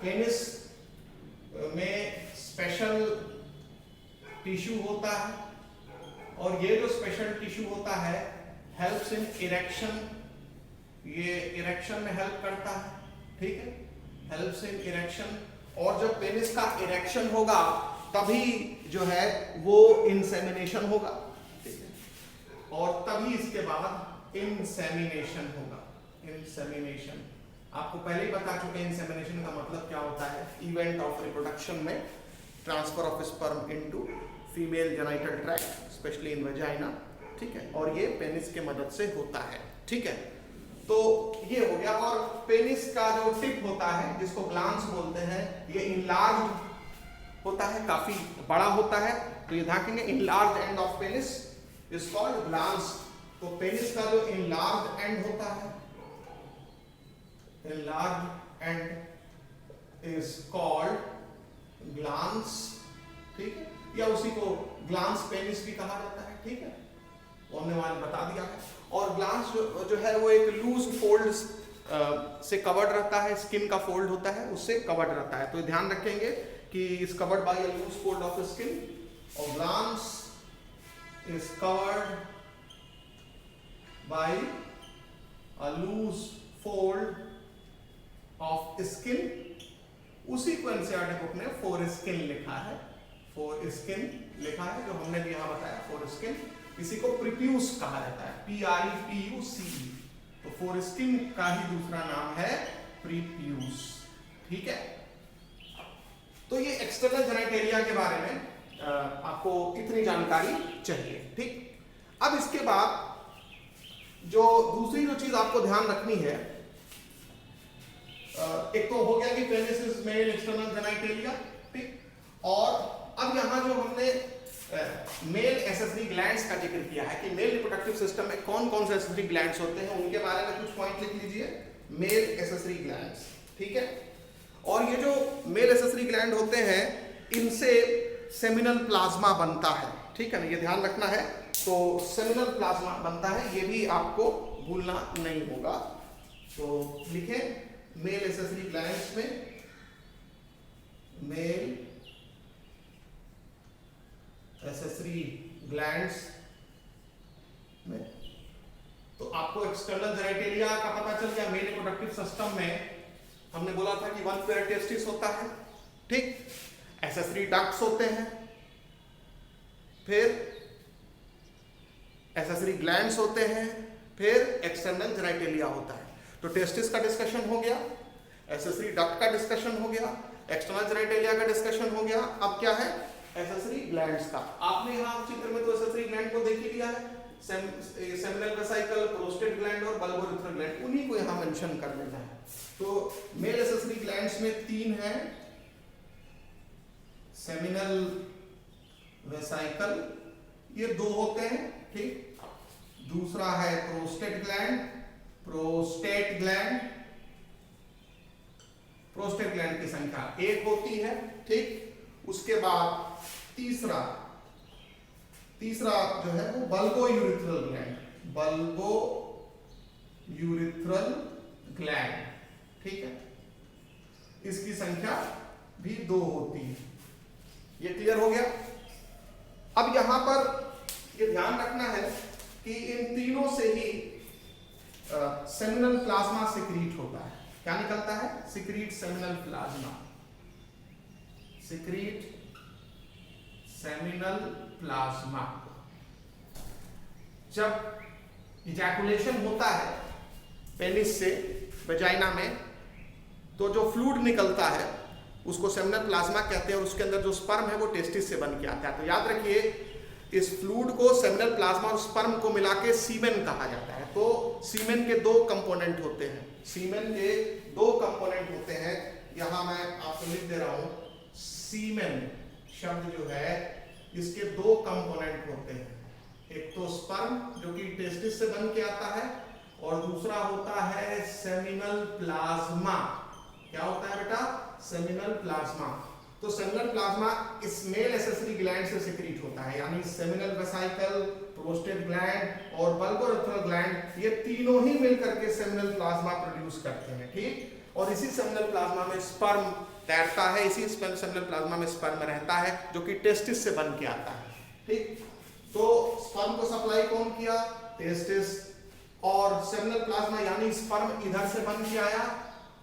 S1: पेनिस में स्पेशल टिश्यू होता है, और ये जो स्पेशल टिश्यू होता है हेल्प्स इन इरेक्शन, ये इरेक्शन में हेल्प करता है। ठीक है, हेल्प्स इन इरेक्शन, और जब पेनिस का इरेक्शन होगा तभी जो है वो इंसेमिनेशन होगा। ठीक है, और तभी इसके बाद इंसेमिनेशन होगा। इंसेमिनेशन आपको पहले ही बता चुके हैं, इंसेमिनेशन का मतलब क्या होता है। इवेंट ऑफ रिप्रोडक्शन में transfer of sperm into female genital tract, specially in vagina. ठीक है, और ये पेनिस के मदद से होता है। ठीक है, तो ये हो गया। और पेनिस का जो टिप होता है जिसको ग्लांस बोलते हैं, ये इनलार्ज होता है, काफी बड़ा होता है। तो ये ध्यान रखेंगे, enlarge end of penis is called glans. तो पेनिस का जो इनलार्ज एंड होता है, enlarge end is called glans. ठीक है, या उसी को ग्लांस पेनिस भी कहा जाता है। ठीक है, हमने वहां बता दिया है। और ग्लांस जो है वो एक लूज फोल्ड से कवर्ड रहता है, स्किन का फोल्ड होता है उससे कवर्ड रहता है। तो ध्यान रखेंगे कि is covered by a loose fold of skin, और glans is covered by a loose fold of skin. उसी को एनसीईआरटी बुक में फोर स्किन लिखा है, फोर स्किन लिखा है, जो हमने भी यहां बताया फोर स्किन। इसी को प्रीप्यूस कहा जाता है, PREPUCE। तो फोर स्किन का ही दूसरा नाम है प्रीप्यूस। ठीक है, तो ये एक्सटर्नल जेनाइटेलिया के बारे में आपको इतनी जानकारी चाहिए। ठीक, अब इसके बाद जो दूसरी जो चीज आपको ध्यान रखनी है, एक तो हो गया कि penis is male external genitalia. ठीक, और अब यहां जो हमने मेल एसेसरी ग्लैंड्स का जिक्र किया है कि मेल रिप्रोडक्टिव सिस्टम में कौन कौन से एसेसरी ग्लैंड्स होते हैं, उनके बारे में कुछ पॉइंट लिख लीजिए। मेल एसेसरी ग्लैंड्स, ठीक है, और ये जो मेल एसेसरी ग्लैंड होते हैं इनसे सेमिनल प्लाज्मा बनता है। ठीक है ना, ये ध्यान रखना है। तो सेमिनल प्लाज्मा बनता है, ये भी आपको भूलना नहीं होगा। तो लिखें मेल एसेसरी ग्लैंड्स में, मेल एसेसरी ग्लैंड्स में, तो आपको एक्सटर्नल जेनाइटेलिया का पता चल गया। मेल रिप्रोडक्टिव सिस्टम में हमने बोला था कि वन पेयर टेस्टिस होता है। ठीक, एसेसरी डक्ट्स होते हैं, फिर एसेसरी ग्लैंड्स होते हैं, फिर एक्सटर्नल जेनाइटेलिया होता है। तो टेस्टिस का डिस्कशन हो गया, एसेसरी डक्ट का डिस्कशन हो गया, एक्सटर्नल जेनाइटेलिया का डिस्कशन हो गया। अब क्या है, एसेसरी ग्लैंड्स का। आपने यहाँ चित्र में तो एसेसरी ग्लैंड को देख ही लिया है, सेमिनल वेसिकल, प्रोस्टेट ग्लैंड और बल्बोरेथ्रल ग्लैंड, उन्हीं को यहाँ मेंशन कर लेना है। तो मेल एसेसरी ग्लैंड्स में 3 हैं, सेमिनल वेसिकल ये 2 होते हैं, ठीक। दूसरा है प्रोस्टेट ग्लैंड, प्रोस्टेट ग्लैंड की संख्या 1 होती है, ठीक। उसके बाद तीसरा जो है वो बल्बोयूरिथ्रल ग्लैंड, ठीक है। इसकी संख्या भी 2 होती है। ये क्लियर हो गया। अब यहां पर ये ध्यान रखना है कि इन तीनों से ही सेमिनल प्लाज्मा सिक्रीट होता है। क्या निकलता है? Secrete seminal plasma. जब इजैकुलेशन होता है पेनिस से वजाइना में, तो जो फ्लूइड निकलता है उसको सेमिनल प्लाज्मा कहते हैं, और उसके अंदर जो स्पर्म है वो टेस्टिस से बन के आता है। तो याद रखिए, इस फ्लूइड को सेमिनल प्लाज्मा और स्पर्म को मिला के सीमेन कहा जाता है। तो सीमेन के 2 कंपोनेंट होते हैं, यहां मैं आपको लिख दे रहा हूं, सीमेन शब्द जो है इसके 2 कंपोनेंट होते हैं। एक तो स्पर्म जो कि टेस्टिस से बन के आता है, और दूसरा होता है सेमिनल प्लाज्मा। क्या होता है बेटा? Seminal plasma. तो सेमिनल प्लाज्मा इस मेल एसेसरी ग्लैंड से सिक्रीट होता है, यानी सेमिनल वेसिकल, प्रोस्टेट ग्लैंड और बल्बोरेथ्रल ग्लैंड, ये तीनों ही मिलकर के सेमिनल प्लाज्मा प्रोड्यूस करते हैं, ठीक। और इसी सेमिनल प्लाज्मा में स्पर्म तैरता है, इसी सेमिनल प्लाज्मा में स्पर्म रहता है जो कि टेस्टिस से बन के आता है, ठीक। तो स्पर्म को सप्लाई कौन किया? टेस्टिस। और सेमिनल प्लाज्मा यानी स्पर्म इधर से बन के आया,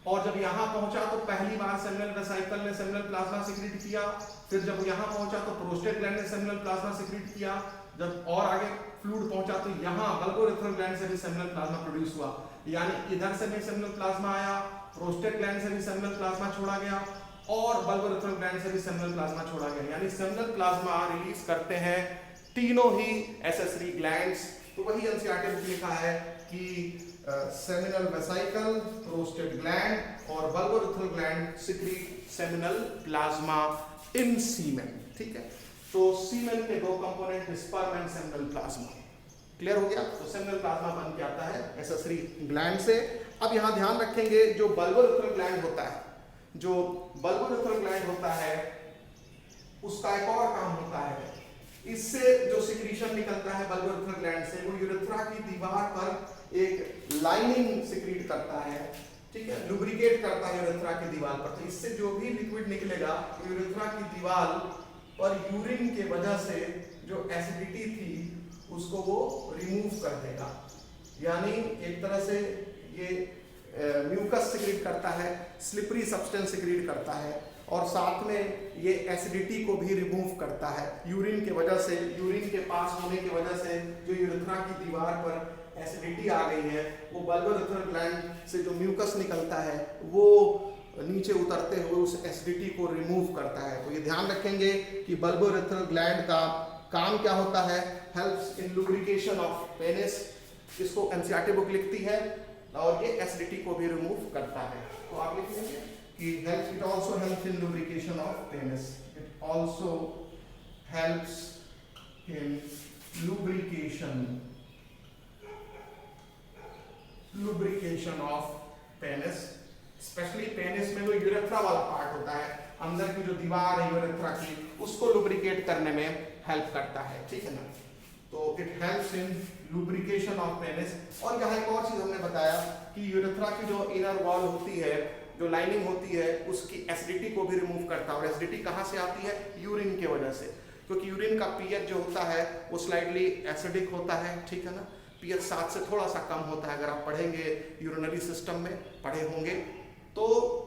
S1: और जब यहां पहुंचा तो पहली बार सेमिनल वेसिकल ने सेमिनल प्लाज्मा सिक्रीट किया, फिर जब यहां पहुंचा तो प्रोस्टेट ग्लैंड ने सेमिनल प्लाज्मा सिक्रीट किया, जब और आगे फ्लूइड पहुंचा तो यहां बल्बोरेथ्रल ग्लैंड से भी सेमिनल प्लाज्मा प्रोड्यूस हुआ। यानी इधर से भी सेमिनल प्लाज्मा आया, प्रोस्टेट ग्लैंड से भी सेमिनल प्लाज्मा छोड़ा गया, और बल्बोरेथ्रल ग्लैंड से भी सेमिनल प्लाज्मा छोड़ा गया। यानी सेमिनल प्लाज्मा रिलीज करते हैं तीनों ही एसेसरी ग्लैंड्स। तो वही एनसीईआरटी में लिखा है कि सेमिनल वेसिकल, प्रोस्टेट ग्लैंड और बल्बोरेथ्रल ग्लैंड सिक्रीट सेमिनल प्लाज्मा इन सीमेन, ठीक है। तो सीमेन के 2 component, sperm and seminal plasma. Clear हो गया? तो सेमिनल प्लाज्मा बन के आता है एसेसरी ग्लैंड से। अब यहां ध्यान रखेंगे, जो बल्बोरेथ्रल ग्लैंड होता है उसका एक और काम होता है। इससे जो सिक्रीशन निकलता है बल्बोरेथ्रल ग्लैंड से, वो यूरेथ्रा की दीवार पर एक लाइनिंग सिक्रीट करता है, ठीक है, लुब्रिकेट करता है यूरेथ्रा की दीवार पर। तो इससे जो भी लिक्विड निकलेगा यूरेथ्रा की दीवार पर यूरिन के वजह से जो एसिडिटी थी उसको वो रिमूव कर देगा। यानी एक तरह से ये म्यूकस सिक्रीट करता है, स्लिपरी सब्सटेंस सिक्रीट करता है, और साथ में ये एसिडिटी को भी रिमूव करता है। यूरिन के वजह से, यूरिन के पास होने की वजह से जो यूरेथ्रा की दीवार पर एसिडिटी आ गई है, वो बल्बोरेथ्रल ग्लैंड से जो म्यूकस निकलता है वो नीचे उतरते हुए उस एसिडिटी को रिमूव करता है। तो ये ध्यान रखेंगे कि बल्बोरेथ्रल ग्लैंड का काम क्या होता है? Helps in lubrication of penis, इसको एनसीईआरटी बुक लिखती है, और ये एसिडिटी को भी रिमूव करता है। तो आप लिख लेंगे कि it also helps in lubrication of penis. It also helps in lubrication of penis, especially penis में जो यूरेथ्रा वाला पार्ट होता है, अंदर की जो दीवार है यूरेथ्रा की, उसको लुब्रिकेट करने में हेल्प करता है, ठीक है ना। तो it helps in lubrication of penis. और यहाँ एक और चीज हमने बताया कि यूरेथ्रा की जो इनर वॉल होती है, जो लाइनिंग होती है, उसकी एसिडिटी को भी रिमूव करता है। और एसिडिटी कहाँ से आती है? यूरिन के वजह से, क्योंकि यूरिन का पीएच जो होता है वो स्लाइटली एसिडिक होता है, ठीक है ना। पीएच 7 से थोड़ा सा कम होता है, अगर आप पढ़ेंगे यूरिनरी सिस्टम में पढ़े होंगे तो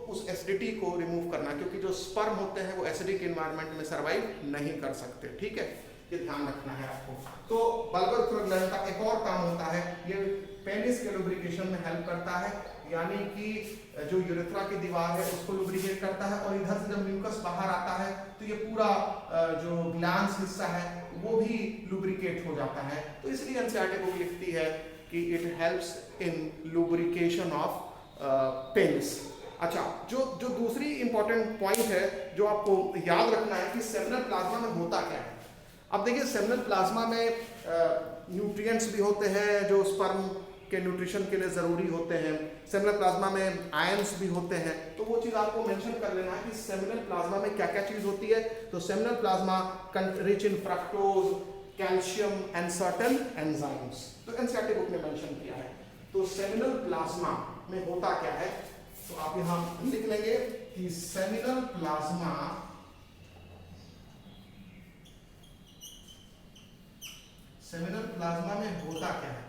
S1: उस एसिडिटी को रिमूव करना, क्योंकि जो स्पर्म होते हैं वो एसिडिक एनवायरनमेंट में सर्वाइव नहीं कर सकते, ठीक है, ये ध्यान रखना है आपको। तो बल्बोरेथ्रल ग्लैंड का एक और काम होता है, ये पेनिस के लुब्रिकेशन में हेल्प करता है, यानी कि जो यूरेथ्रा की दीवार है उसको लुब्रिकेट करता है, और इधर से जब म्यूकस बाहर आता है तो ये पूरा जो ग्लैंड्स हिस्सा है वो भी लुब्रिकेट हो जाता है। तो इसलिए एनसीईआरटी बुक लिखती है कि it helps in lubrication of penis. अच्छा, जो दूसरी इंपॉर्टेंट पॉइंट है जो आपको याद रखना है कि सेमिनल प्लाज्मा में होता क्या है। अब देखिए, सेमिनल प्लाज्मा में न्यूट्रिएंट्स भी होते हैं जो स्पर्म के न्यूट्रिशन के लिए ज़रूरी होते हैं। सेमिनल प्लाज्मा में आयंस भी होते हैं, तो वो चीज़ आपको मेंशन कर लेना है कि सेमिनल प्लाज्मा में क्या क्या चीज़ होती है। तो seminal plasma rich in fructose, calcium and certain enzymes, तो एनसीईआरटी बुक ने मेंशन किया है। तो सेमिनल प्लाज्मा में होता क्या है, तो आप यहाँ लिख लेंगे कि सेमिनल प्लाज्मा में होता क्या है।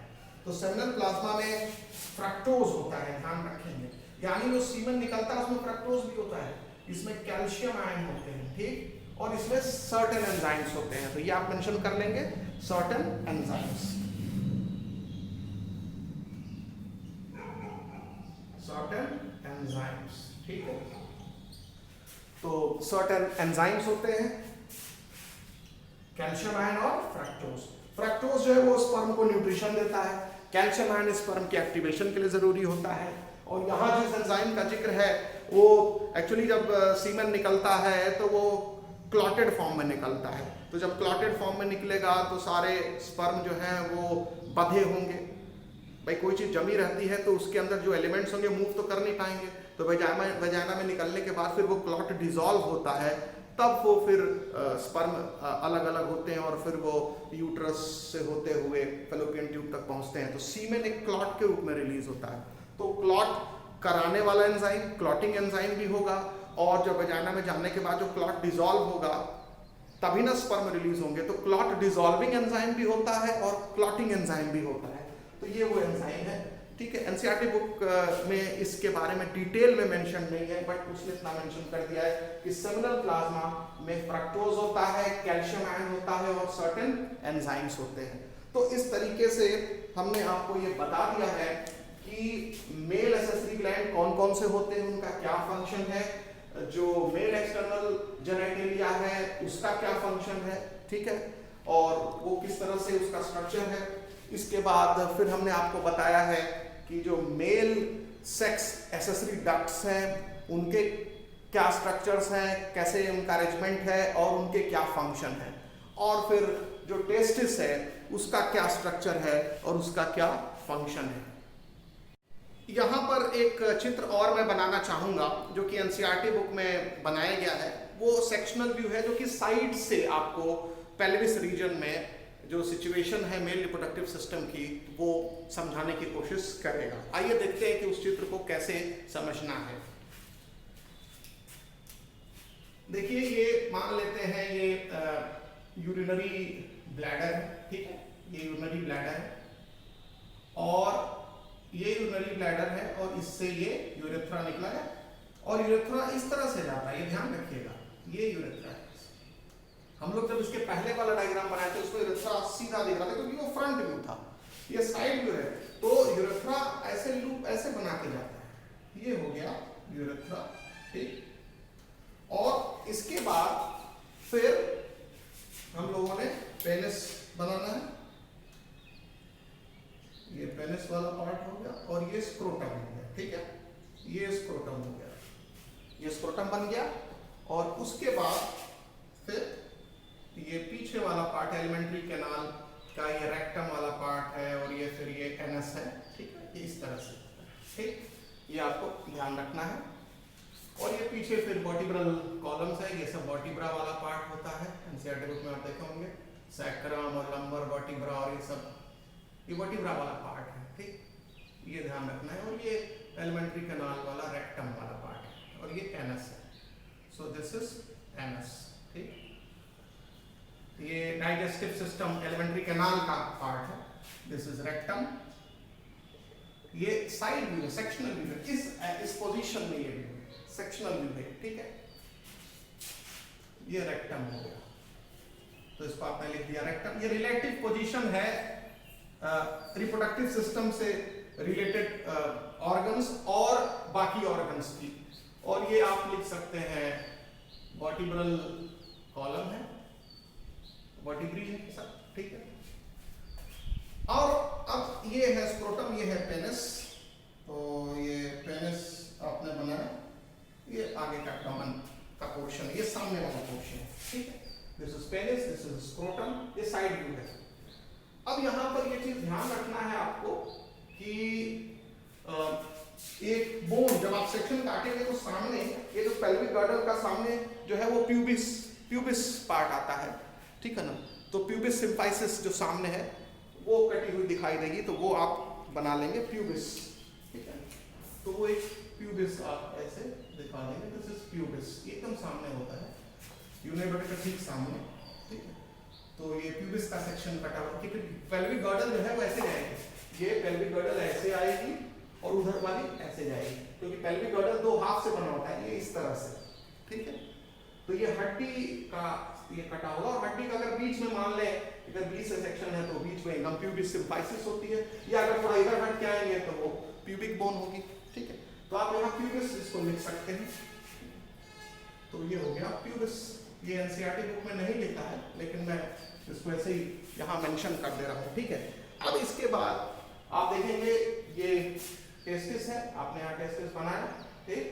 S1: तो सेमिनल प्लाज्मा में फ्रक्टोज होता है, ध्यान रखेंगे, यानी जो सीमेन निकलता है उसमें फ्रक्टोज भी होता है, इसमें कैल्शियम आयन होते हैं, ठीक, और इसमें सर्टेन एंजाइम्स होते हैं। तो ये आप मेंशन कर लेंगे, सर्टेन एंजाइम्स, सर्टेन एंजाइम्स, ठीक है। तो सर्टेन एंजाइम्स होते हैं, कैल्शियम आयन और फ्रक्टोज। फ्रक्टोज जो है वो स्पर्म को न्यूट्रिशन देता है, कैल्शियम आयन स्पर्म के एक्टिवेशन के लिए जरूरी होता है। और यहाँ जिस एंजाइम का जिक्र है वो एक्चुअली जब सीमेन निकलता है तो वो क्लॉटेड फॉर्म में निकलता है। तो जब क्लॉटेड फॉर्म में निकलेगा तो सारे स्पर्म जो हैं वो बंधे होंगे। भाई कोई चीज़ जमी रहती है तो उसके अंदर जो एलिमेंट्स होंगे मूव तो कर नहीं पाएंगे, तो वजाइना में निकलने के बाद फिर वो क्लॉट डिसॉल्व होता है, तब वो फिर स्पर्म अलग अलग होते हैं और फिर वो यूट्रस से होते हुए फैलोपियन ट्यूब तक पहुंचते हैं। तो सीमेन एक क्लॉट के रूप में रिलीज होता है। तो क्लॉट कराने वाला एंजाइम क्लॉटिंग एंजाइम भी होगा, और जब वजाइना में जाने के बाद जो क्लॉट डिसॉल्व होगा तभी ना स्पर्म रिलीज होंगे। तो क्लॉट डिसॉल्विंग एंजाइम भी होता है और क्लॉटिंग एंजाइम भी होता है। तो ये वो एंजाइम है, ठीक है। एनसीईआरटी बुक में इसके बारे में डिटेल में मेंशन नहीं है, बट उसने इतना मेंशन कर दिया है कि सेमिनल प्लाज्मा में फ्रक्टोज होता है, कैल्शियम आयन होता है और सर्टेन एंजाइम्स होते हैं। तो इस तरीके से हमने आपको ये बता दिया है कि मेल एसेसरी ग्लैंड कौन कौन से होते हैं, उनका क्या फंक्शन है, जो मेल एक्सटर्नल जेनिटलिया है उसका क्या फंक्शन है, ठीक है, और वो किस तरह से उसका स्ट्रक्चर है। इसके बाद फिर हमने आपको बताया है कि जो मेल सेक्स एसेसरी डक्ट्स हैं उनके क्या स्ट्रक्चर्स हैं, कैसे उनका अरेंजमेंट है और उनके क्या फंक्शन है, और फिर जो टेस्टिस है उसका क्या स्ट्रक्चर है और उसका क्या फंक्शन है। यहाँ पर एक चित्र और मैं बनाना चाहूँगा जो कि एनसीईआरटी बुक में बनाया गया है। वो सेक्शनल व्यू है जो कि साइड से आपको पेल्विस रीजन में जो सिचुएशन है मेल रिप्रोडक्टिव सिस्टम की वो समझाने की कोशिश करेगा। आइए देखते हैं कि उस चित्र को कैसे समझना है। देखिए, ये मान लेते हैं ये यूरिनरी ब्लैडर है, ठीक है, ये यूरिनरी ब्लैडर है और ये यूरिनरी ब्लैडर है और इससे ये यूरेथ्रा निकला है और यूरेथ्रा इस तरह से जाता है, ये ध्यान रखिएगा, ये यूरेथ्रा है। हम लोग जब इसके पहले वाला डायग्राम बनाए थे उसमें यूरेथ्रा सीधा दिख रहा था क्योंकि वो फ्रंट व्यू था, ये साइड व्यू है। तो यूरेथ्रा ऐसे लूप ऐसे बना के जाता है, ये हो गया यूरेथ्रा, ठीक। और इसके बाद फिर हम लोगों ने पेनिस बनाना है, ये पेनिस वाला पार्ट हो गया और ये स्क्रोटम हो गया, ठीक है, ये स्क्रोटम हो गया, ये स्क्रोटम बन गया। और उसके बाद फिर ये पीछे वाला पार्ट एलिमेंट्री कैनाल का ये रेक्टम वाला पार्ट है और ये फिर ये एनस है, ठीक है, ये इस तरह से, ठीक, ये आपको ध्यान रखना है। और ये पीछे फिर वर्टिब्रल कॉलम्स है, ये सब वर्टिब्रा वाला पार्ट होता है, एनसीईआरटी बुक में आप देखे होंगे, सैक्रम और लंबर वर्टिब्रा और ये सब ये वर्टिब्रा वाला पार्ट है, ठीक, ये ध्यान रखना है। और ये एलिमेंट्री कैनाल वाला रेक्टम वाला पार्ट है और ये एनस है, सो दिस इज एनस, ठीक। ये डाइजेस्टिव सिस्टम एलिमेंट्री कैनाल का पार्ट है, दिस इज रेक्टम। ये साइड व्यू है, सेक्शनल व्यू है, इस पोजीशन में ये व्यू सेक्शनल व्यू है, ठीक है, ये रेक्टम हो गया। तो इसको आपने लिख दिया रेक्टम। ये रिलेटिव पोजीशन है रिप्रोडक्टिव सिस्टम से रिलेटेड ऑर्गन्स और बाकी ऑर्गन्स की। और ये आप लिख सकते हैं वर्टिब्रल कॉलम है, वर्टिब्री है सब, ठीक है। और अब ये है स्क्रोटम, ये है पेनिस। तो ये पेनिस आपने बनाया, ये आगे का एब्डोमेन का पोर्शन, ये सामने वाला पोर्शन है, ठीक है। This is penis, this is scrotum, ये साइड व्यू है। अब यहाँ पर ये चीज ध्यान रखना है आपको कि एक बोन जब आप सेक्शन काटेंगे तो सामने ये जो पेल्विक गर्डल का सामने जो है वो प्यूबिस पार्ट आता है, ठीक है ना। तो प्यूबिस सिम्फाइसिस जो सामने है वो कटी हुई दिखाई देगी, तो वो आप बना लेंगे प्यूबिस, ठीक है। तो वो एक प्यूबिस आप ऐसे दिखा देंगे, दिस इज प्यूबिस, एकदम सामने होता है यूनिबट के ठीक सामने, ठीक है। तो ये प्यूबिस का सेक्शन कटा हुआ, क्योंकि पेल्विक गर्डल जो है वो ऐसे जाएगी, ये पेल्विक गर्डल ऐसे आएगी और उधर वाली ऐसे जाएगी, क्योंकि पेल्विक गर्डल दो हाफ से बना होता है, ये इस तरह से, ठीक है। तो ये हड्डी का ये कटा होगा, और हड्डी का अगर बीच में मान लें, अगर बीच से सेक्शन है तो बीच में एकदम प्यूबिस सिम्फाइसिस होती है, या अगर थोड़ा इधर हट के आएंगे तो वो प्यूबिक बोन होगी, ठीक है। तो आप यहाँ प्यूबिस इसको लिख सकते हैं। तो ये हो गया प्यूबिस। ये एनसीईआरटी बुक में नहीं लिखा है, लेकिन मैं इसको ऐसे ही यहाँ मेंशन कर दे रहा हूँ, ठीक है। अब इसके बाद आप देखेंगे ये टेस्टिस है, आपने यहाँ टेस्टिस बनाया, ठीक,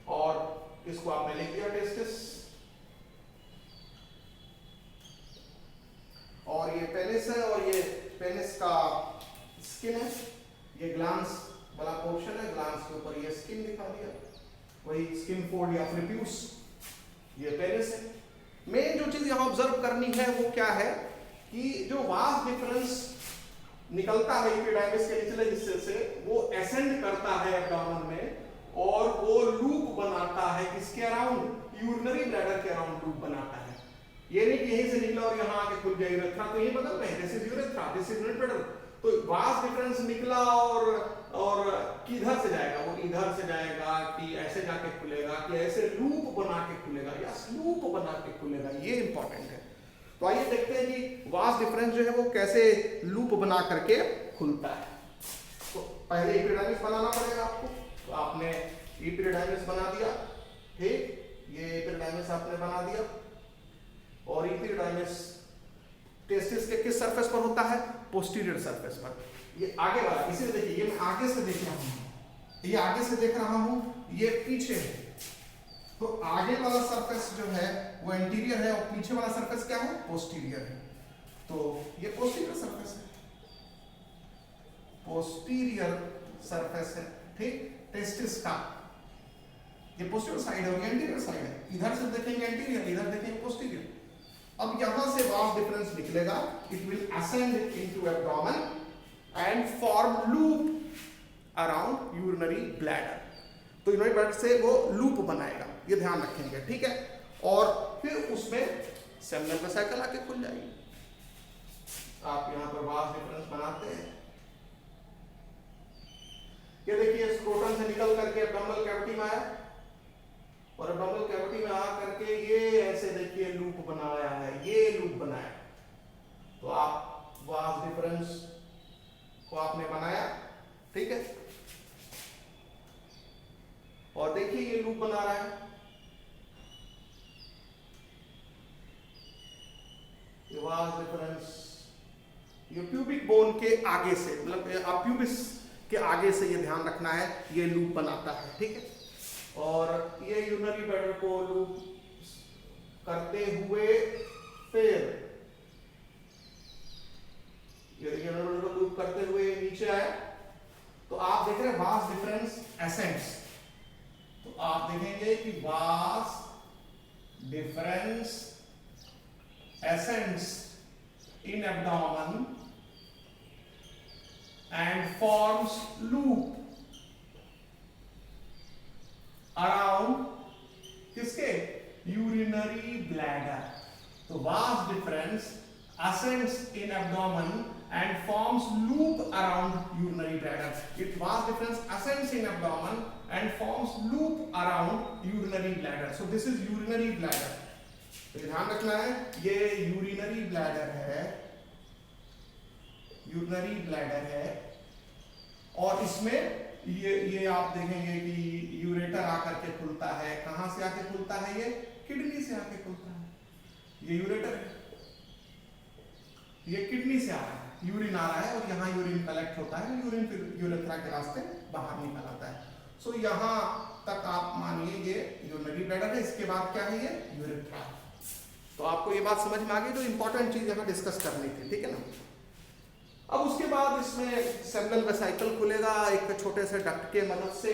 S1: और इसको आपने लिख दिया टेस्टिस। और ये पेनिस है, और ये पेनिस का स्किन है, ये ग्लांस वाला पोर्शन है, ग्लांस के ऊपर ये स्किन दिखा दिया, वही स्किन फोल्ड या प्रीप्यूस, ये पेनिस है। मेन जो चीज यहाँ ऑब्जर्व करनी है वो क्या है कि जो वास्ट डिफरेंस निकलता है एपिडाइमिस के निचले हिस्से से, वो एसेंड करता है एब्डोमेन में, और वो लूप बनाता है किसके अराउंड, यूरिनरी ब्लैडर के अराउंड लूप बनाता है। ये नहीं कि यहीं से निकला और यहाँ आके खुल गया यूरेथ्रा, तो यही बदल रहे हैं, this is urethra, this is urinary bladder. तो वास्ट डिफरेंस निकला और किधर से जाएगा, वो इधर से जाएगा कि ऐसे जाके खुलेगा कि ऐसे लूप बना के खुलेगा, या लूप बना के खुलेगा, ये इंपॉर्टेंट है। तो आइए देखते हैं कि वास्ट डिफरेंस जो है वो कैसे लूप बना करके खुलता है। तो पहले एपिडाइमिस बनाना पड़ेगा आपको, तो आपने एपिडाइमिस बना दिया, ठीक, ये एपिडाइमिस आपने बना दिया। और एपिडाइमिस टेस्टिस के किस सरफेस पर होता है, पोस्टीरियर सरफेस पर। ये आगे वाला, इसे देखिए, ये मैं आगे से देख रहा हूँ, ये आगे से देख रहा हूँ, ये पीछे है। तो आगे वाला सरफेस जो है वो एंटीरियर है, और पीछे वाला सरफेस क्या है, पोस्टीरियर है। तो ये पोस्टीरियर सरफेस है, पोस्टीरियर सरफेस है, ठीक, टेस्टिस का। ये पोस्टीरियर साइड है और ये एंटीरियर साइड है, इधर से देखेंगे एंटीरियर, इधर देखेंगे पोस्टीरियर। अब यहां से वास्ट डिफरेंस निकलेगा, it will ascend into abdomen and form loop around urinary bladder. तो यूरिनरी ब्लैडर से वो लूप बनाएगा, ये ध्यान रखेंगे, ठीक है। और फिर उसमें सेमिनल वेसिकल आके खुल जाएगी। आप यहां पर वास्ट डिफरेंस बनाते हैं, ये देखिए स्क्रोटम से निकल करके एब्डोमिनल कैविटी में आया, और एब्डोमिनल कैविटी में आ करके ये ऐसे देखिए लूप बनाया है, ये लूप बनाया। तो आप वास्ट डिफरेंस को आपने बनाया, ठीक है, और देखिए ये लूप बना रहा है, ये वास्ट डिफरेंस, ये प्यूबिक बोन के आगे से, मतलब आप प्यूबिस के आगे से ये ध्यान रखना है, ये लूप बनाता है, ठीक है। और ये यूरिनरी ब्लैडर को लूप करते हुए फिर ये यूरिनरी ब्लैडर को लूप करते हुए नीचे आया, तो आप देख रहे हैं वास्ट डिफरेंस एसेंड्स। तो आप देखेंगे कि vas deferens ascends in abdomen and forms loop around किसके, urinary bladder। तो vast difference ascends in abdomen and forms loop around urinary bladder। It vast difference ascends in abdomen and forms loop around urinary bladder। So this is urinary bladder। तो ध्यान रखना है, ये urinary bladder है, urinary bladder है, और इसमें ये आप देखेंगे कि यूरेटर आकर के खुलता है। कहां से आके खुलता है? ये किडनी से आके खुलता है। ये यूरेटर है, ये किडनी से आ रहा है, यूरिन आ रहा है और यहाँ यूरिन कलेक्ट होता है, यूरिन फिर यूरेथ्रा के रास्ते बाहर निकल आता है। सो यहाँ तक आप मानिए ये यूरिनरी ब्लैडर है, इसके बाद क्या है? ये यूरेथ्रा। तो आपको ये बात समझ में आ गई, जो इंपॉर्टेंट चीज यहाँ डिस्कस करनी थी, ठीक है ना। अब उसके बाद इसमें सेमिनल वेसाइकल खुलेगा एक छोटे से डक्ट के मदद से।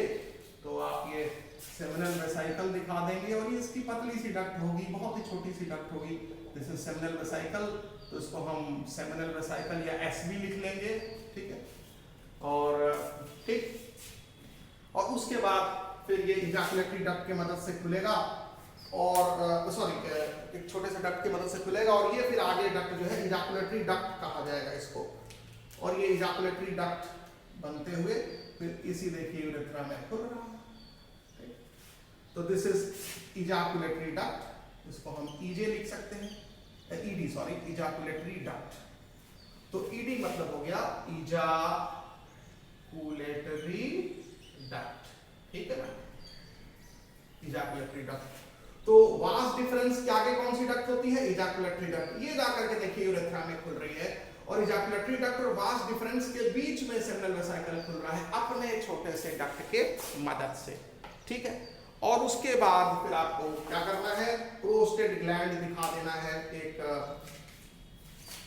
S1: तो आप ये सेमिनल वेसाइकल दिखा देंगे और ये इसकी पतली सी डक्ट होगी, बहुत ही छोटी सी डक्ट होगी। दिस इज सेमिनल वेसाइकल, तो इसको हम सेमिनल वेसाइकल या एसवी लिख लेंगे, ठीक है। और ठीक, और उसके बाद फिर ये इजाकुलेटरी डक्ट के मदद से खुलेगा और सॉरी एक छोटे से डक्ट की मदद से खुलेगा और ये फिर आगे डक्ट जो है इजाकुलेटरी डक्ट कहा जाएगा इसको। और ये इजाकुलेटरी डक्ट बनते हुए फिर इसी देखिए यूरेथ्रा में खुल रहा है। तो दिस इज इजाकुलेटरी डक्ट, इसको हम ईजे लिख सकते हैं, ईडी सॉरी, इजाकुलेटरी डक्ट। तो ईडी मतलब हो गया इजाकुलेटरी डक्ट, ठीक है ना, इजाकुलेटरी डक्ट। तो वास डिफरेंस के आगे कौन सी डक्ट होती है? इजाकुलेटरी डक्ट। ये जाकर के देखिए यूरेथ्रा में खुल रही है और इजाकुलेटरी डक्ट और वास डिफरेंस के बीच में सेमिनल वेसाइकल खुल रहा है अपने छोटे से डक्ट के मदद से, ठीक है। और उसके बाद फिर आपको क्या करना है? प्रोस्टेट ग्लैंड दिखा देना है। एक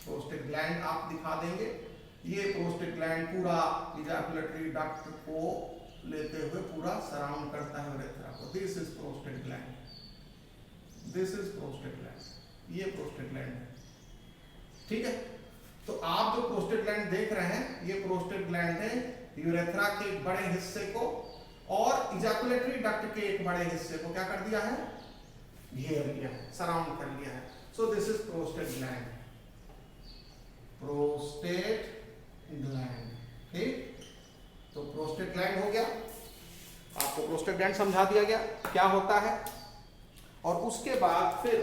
S1: प्रोस्टेट ग्लैंड आप दिखा देंगे। ये प्रोस्टेट ग्लैंड पूरा इजाकुलेटरी डक्ट को लेते हुए पूरा सराउंड करता है यूरेथ्रा को। This is prostate gland, this is prostate gland, ये प्रोस्टेट ग्लैंड है, ठीक है। तो आप जो प्रोस्टेट ग्लैंड देख रहे हैं, ये प्रोस्टेट ग्लैंड है यूरेथ्रा के एक बड़े हिस्से को और इजाकुलेटरी डक्ट के एक बड़े हिस्से को क्या कर दिया है? घेर लिया है, सराउंड कर लिया है। So this is prostate gland, prostate gland, ठीक। तो प्रोस्टेट ग्लैंड हो गया, आपको प्रोस्टेट ग्लैंड समझा दिया गया क्या होता है। और उसके बाद फिर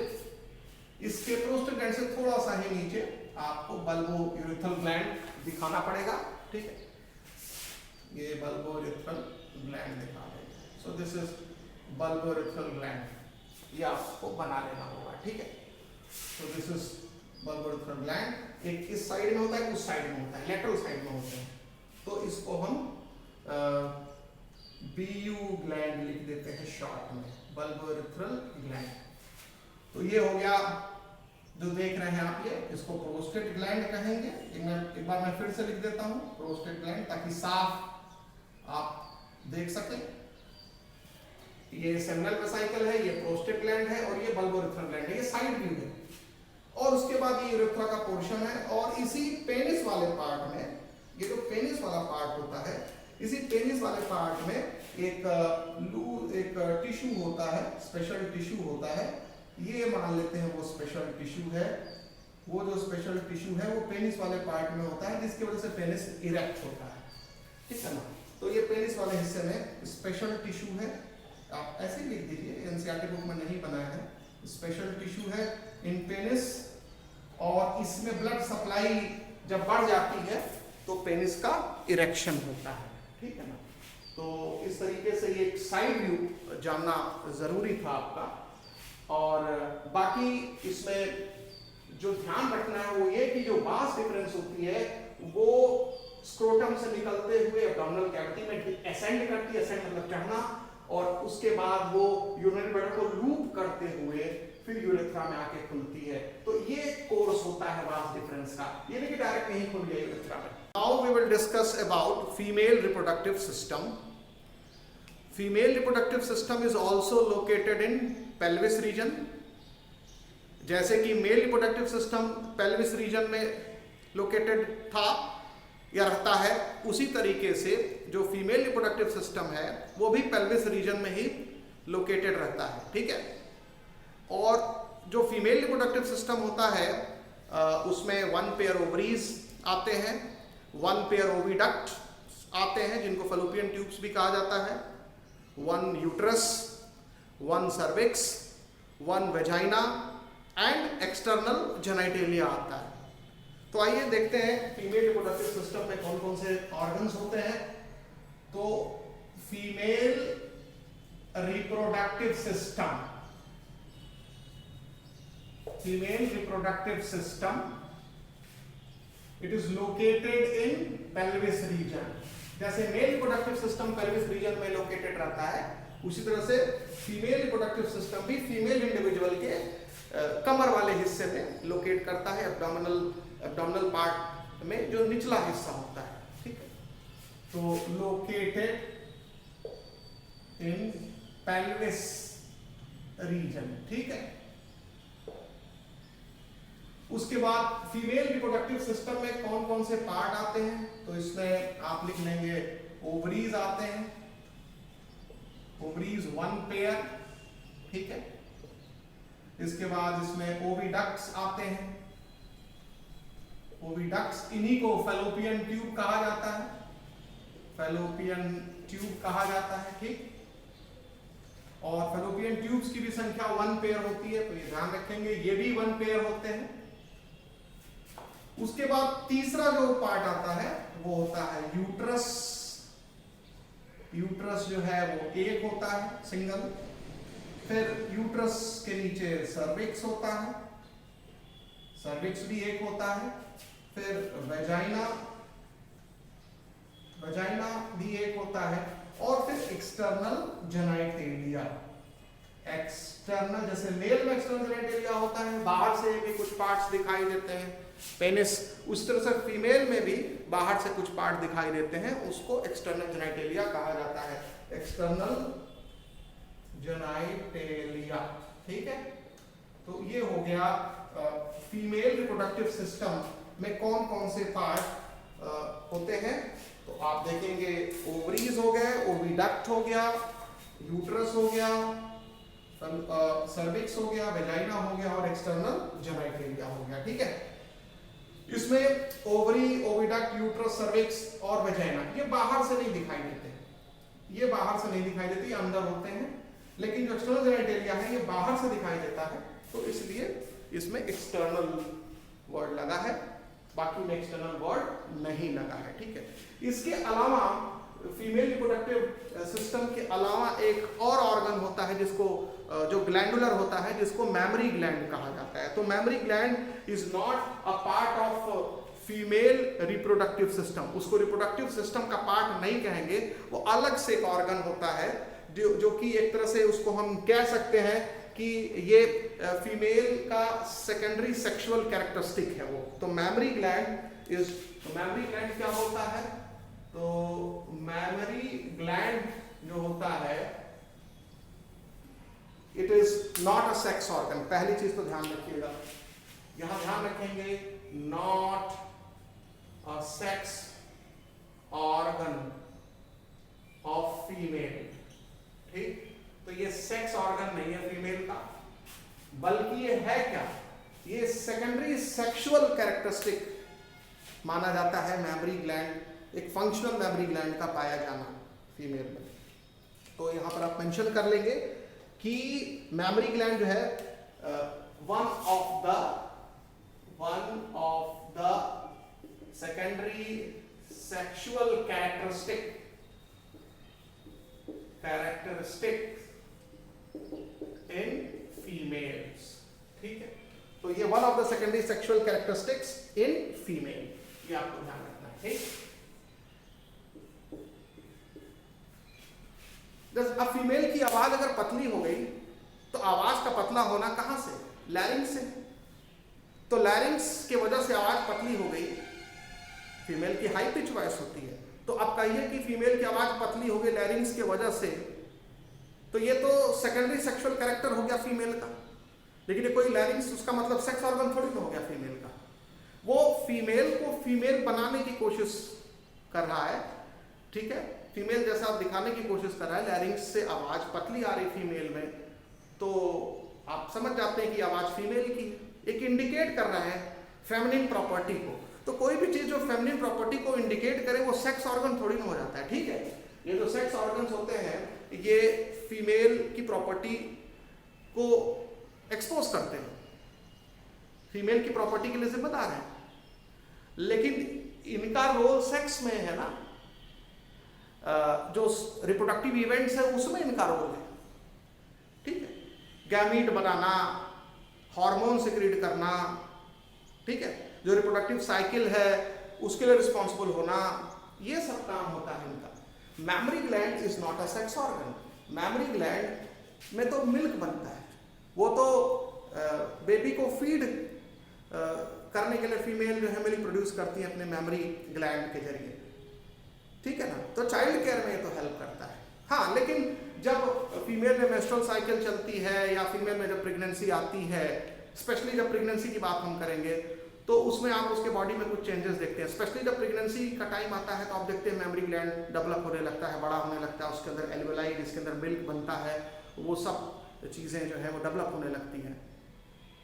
S1: इसके प्रोस्टेट ग्लैंड से थोड़ा सा ही नीचे आपको बल्बोयूरेथ्रल ग्लैंड दिखाना पड़ेगा, ठीक है। ये बल्बोयूरेथ्रल ग्लैंड दिखा देंगे। So this is bulbourethral gland, ये आपको बना लेना होगा, ठीक है। So this is bulbourethral gland. एक इस साइड में होता है, उस साइड में होता है, लेटरल साइड में होते हैं। तो इसको हम बीयू ग्लैंड लिख देते हैं शॉर्ट में, बल्बोयूरेथ्रल ग्लैंड। तो ये हो गया जो देख रहे हैं आप, ये इसको प्रोस्टेट ग्लैंड कहेंगे। एक बार मैं फिर से लिख देता हूं प्रोस्टेट ग्लैंड, ताकि साफ आप देख सकें। ये सेमिनल वेसाइकल है, ये प्रोस्टेट ग्लैंड है और ये बल्बोयूरेथ्रल ग्लैंड है, ये साइड व्यू है। और उसके बाद ये यूरेथ्रा का पोर्शन है और इसी पेनिस वाले पार्ट में, ये जो पेनिस वाला पार्ट होता है, इसी पेनिस वाले पार्ट में एक टिश्यू होता है, स्पेशल टिश्यू होता है। ये मान लेते हैं वो स्पेशल टिश्यू है। वो जो स्पेशल टिश्यू है वो पेनिस वाले पार्ट में होता है, जिसकी वजह से पेनिस इरेक्ट होता है, ठीक है ना। तो ये पेनिस वाले हिस्से में स्पेशल टिश्यू है, आप ऐसे लिख दीजिए, एनसीईआरटी बुक में नहीं बनाया है। स्पेशल टिश्यू है इन पेनिस और इसमें ब्लड सप्लाई जब बढ़ जाती है तो पेनिस का इरेक्शन होता है, ठीक है ना। तो इस तरीके से ये एक साइड व्यू जानना जरूरी था आपका। और बाकी इसमें जो ध्यान रखना है वो ये कि जो वास डिफरेंस होती है वो स्क्रोटम से निकलते हुए एब्डोमिनल कैविटी में असेंड करती है, असेंड मतलब चढ़ना, और उसके बाद वो यूरिनरी ब्लैडर को लूप करते हुए फिर यूरेथ्रा में आके खुलती है। तो ये कोर्स होता है वास डिफरेंस का, ये नहीं कि डायरेक्ट नहीं खुल गया यूरेथ्रा में। Now we will discuss about female reproductive system. Female reproductive system is also located in pelvis region. जैसे कि male reproductive system pelvis region में लोकेटेड था या रहता है, उसी तरीके से जो फीमेल रिप्रोडक्टिव सिस्टम है वो भी पेल्विस रीजन में ही लोकेटेड रहता है, ठीक है। और जो फीमेल रिप्रोडक्टिव सिस्टम होता है उसमें 1 पेयर ओवरीज आते हैं, 1 पेयर ओविडक्ट आते हैं जिनको फैलोपियन ट्यूब्स भी कहा जाता है, 1 uterus, 1 cervix, 1 vagina and external genitalia आता है। तो आइए देखते हैं फीमेल रिप्रोडक्टिव सिस्टम में कौन कौन से ऑर्गन्स होते हैं तो female reproductive system, female reproductive system, it is located in pelvis region. जैसे male reproductive system pelvis region में लोकेटेड रहता है, उसी तरह से फीमेल रिप्रोडक्टिव सिस्टम भी फीमेल इंडिविजुअल के कमर वाले हिस्से में लोकेट करता है, एब्डोमिनल पार्ट में जो निचला हिस्सा होता है, ठीक है। तो लोकेटेड इन पेल्विस रीजन, ठीक है। उसके बाद फीमेल रिप्रोडक्टिव सिस्टम में कौन कौन से पार्ट आते हैं, तो इसमें आप लिख लेंगे ओवरीज आते हैं, ओवरीज 1 पेयर, ठीक है। इसके बाद इसमें ओविडक्ट्स आते हैं, ओविडक्ट्स, इन्हीं को फैलोपियन ट्यूब कहा जाता है, फैलोपियन ट्यूब कहा जाता है, ठीक। और फैलोपियन ट्यूब्स की भी संख्या 1 पेयर होती है, तो ये ध्यान रखेंगे, ये भी 1 पेयर होते हैं। उसके बाद तीसरा जो पार्ट आता है वो होता है यूट्रस। यूट्रस जो है वो एक होता है, सिंगल। फिर यूट्रस के नीचे सर्विक्स होता है, सर्विक्स भी एक होता है। फिर वेजाइना, वेजाइना भी एक होता है। और फिर एक्सटर्नल जेनिटेलिया, एक्सटर्नल, जैसे मेल में एक्सटर्नल जेनिटेलिया होता है, बाहर से भी कुछ पार्ट्स दिखाई देते हैं, पेनिस, उस तरह से फीमेल में भी बाहर से कुछ पार्ट दिखाई देते हैं, उसको एक्सटर्नल जेनिटेलिया कहा जाता है, एक्सटर्नल जेनिटेलिया, ठीक है। तो ये हो गया फीमेल रिप्रोडक्टिव सिस्टम में कौन कौन से पार्ट होते हैं। तो आप देखेंगे ओवरीज हो गए, ओविडक्ट हो गया, यूट्रस हो गया, सर्विक्स हो गया, वेजाइना हो गया और एक्सटर्नल जेनिटेलिया हो गया, ठीक है। इसमें ओवरी, ओविडक्ट, यूट्रस, सर्विक्स और वेजाइना ये बाहर से नहीं दिखाई देते, ये बाहर से नहीं दिखाई देते, अंदर होते हैं। लेकिन जो एक्सटर्नल जेनिटेलिया है ये बाहर से दिखाई देता है, तो इसलिए इसमें एक्सटर्नल वर्ड लगा है, बाकी में एक्सटर्नल वर्ड नहीं लगा है, ठीक है। इसके अलावा फीमेल रिप्रोडक्टिव सिस्टम के अलावा एक और ऑर्गन होता है जिसको जो ग्लैंडुलर होता है, जिसको मैमरी ग्लैंड कहा जाता है। तो mammary gland is not a part of female reproductive system, उसको रिप्रोडक्टिव सिस्टम का पार्ट नहीं कहेंगे, वो अलग से एक ऑर्गन होता है जो कि एक तरह से उसको हम कह सकते हैं कि ये फीमेल का सेकेंडरी सेक्सुअल कैरेक्टरिस्टिक है वो। तो मैमरी ग्लैंड इज, तो मैमरी ग्लैंड क्या होता है, तो मैमरी ग्लैंड जो होता है it is not a sex organ. पहली चीज तो ध्यान रखिएगा, यहां ध्यान रखेंगे, not a sex organ of female, ठीक। तो ये सेक्स ऑर्गन नहीं है फीमेल का, बल्कि ये है क्या, ये सेकेंडरी सेक्सुअल कैरेक्टरिस्टिक माना जाता है मैमरी ग्लैंड, एक फंक्शनल मैमरी ग्लैंड का पाया जाना फीमेल में। तो यहां पर आप मेंशन कर लेंगे कि मैमरी ग्लैंड जो है one of the secondary sexual characteristic in females, ठीक है। तो ये one of the secondary sexual characteristics in female, ये आपको ध्यान रखना है, ठीक। अब फीमेल की आवाज अगर पतली हो गई तो आवाज का पतला होना कहां से, लैरिंक्स से। तो लैरिंक्स के वजह से आवाज पतली हो गई, फीमेल की हाई पिच वॉइस होती है, तो अब कहिए कि फीमेल की आवाज पतली हो गई लैरिंक्स के वजह से, तो ये तो सेकेंडरी सेक्सुअल कैरेक्टर हो गया फीमेल का। लेकिन ये कोई लैरिंक्स, उसका मतलब सेक्स ऑर्गन थोड़ी तो हो गया फीमेल का। वो फीमेल को फीमेल बनाने की कोशिश कर रहा है, ठीक है, फीमेल जैसा दिखाने की कोशिश कर रहा है। लैरिंक्स से आवाज पतली आ रही फीमेल में, तो आप समझ जाते हैं कि आवाज फीमेल की, एक इंडिकेट कर रहा है फेमिनिन प्रॉपर्टी को। तो कोई भी चीज जो फेमिनिन प्रॉपर्टी को इंडिकेट करे वो सेक्स ऑर्गन थोड़ी ना हो जाता है, ठीक है। ये जो सेक्स ऑर्गन्स होते हैं ये फीमेल की प्रॉपर्टी को एक्सपोज करते हैं, फीमेल की प्रॉपर्टी के लिए जिम्मेदार है, लेकिन इनका रोल सेक्स में है ना। जो रिप्रोडक्टिव इवेंट्स है उसमें इनका रोल है, ठीक है। गैमीट बनाना, हार्मोन सिक्रीट करना, ठीक है, जो रिप्रोडक्टिव साइकिल है उसके लिए रिस्पॉन्सिबल होना, ये सब काम होता है इनका। Mammary gland is not a sex organ. Mammary gland में तो मिल्क बनता है, वो तो बेबी को फीड करने के लिए फीमेल जो है मिल्क प्रोड्यूस करती है अपने मैमरी ग्लैंड के जरिए, ठीक है ना। तो चाइल्ड केयर में ये तो हेल्प करता है। हाँ, लेकिन जब फीमेल में मेंस्ट्रुअल साइकिल चलती है या फीमेल में जब प्रेगनेंसी आती है, स्पेशली जब प्रेगनेंसी की बात हम करेंगे तो उसमें आप उसके बॉडी में कुछ चेंजेस देखते हैं। स्पेशली जब प्रेगनेंसी का टाइम आता है तो आप देखते हैं मेमोरी ग्लैंड डेवलप होने लगता है, बड़ा होने लगता है, उसके अंदर एल्वेलाई जिसके अंदर मिल्क बनता है, वो सब चीज़ें जो है वो डेवलप होने लगती हैं,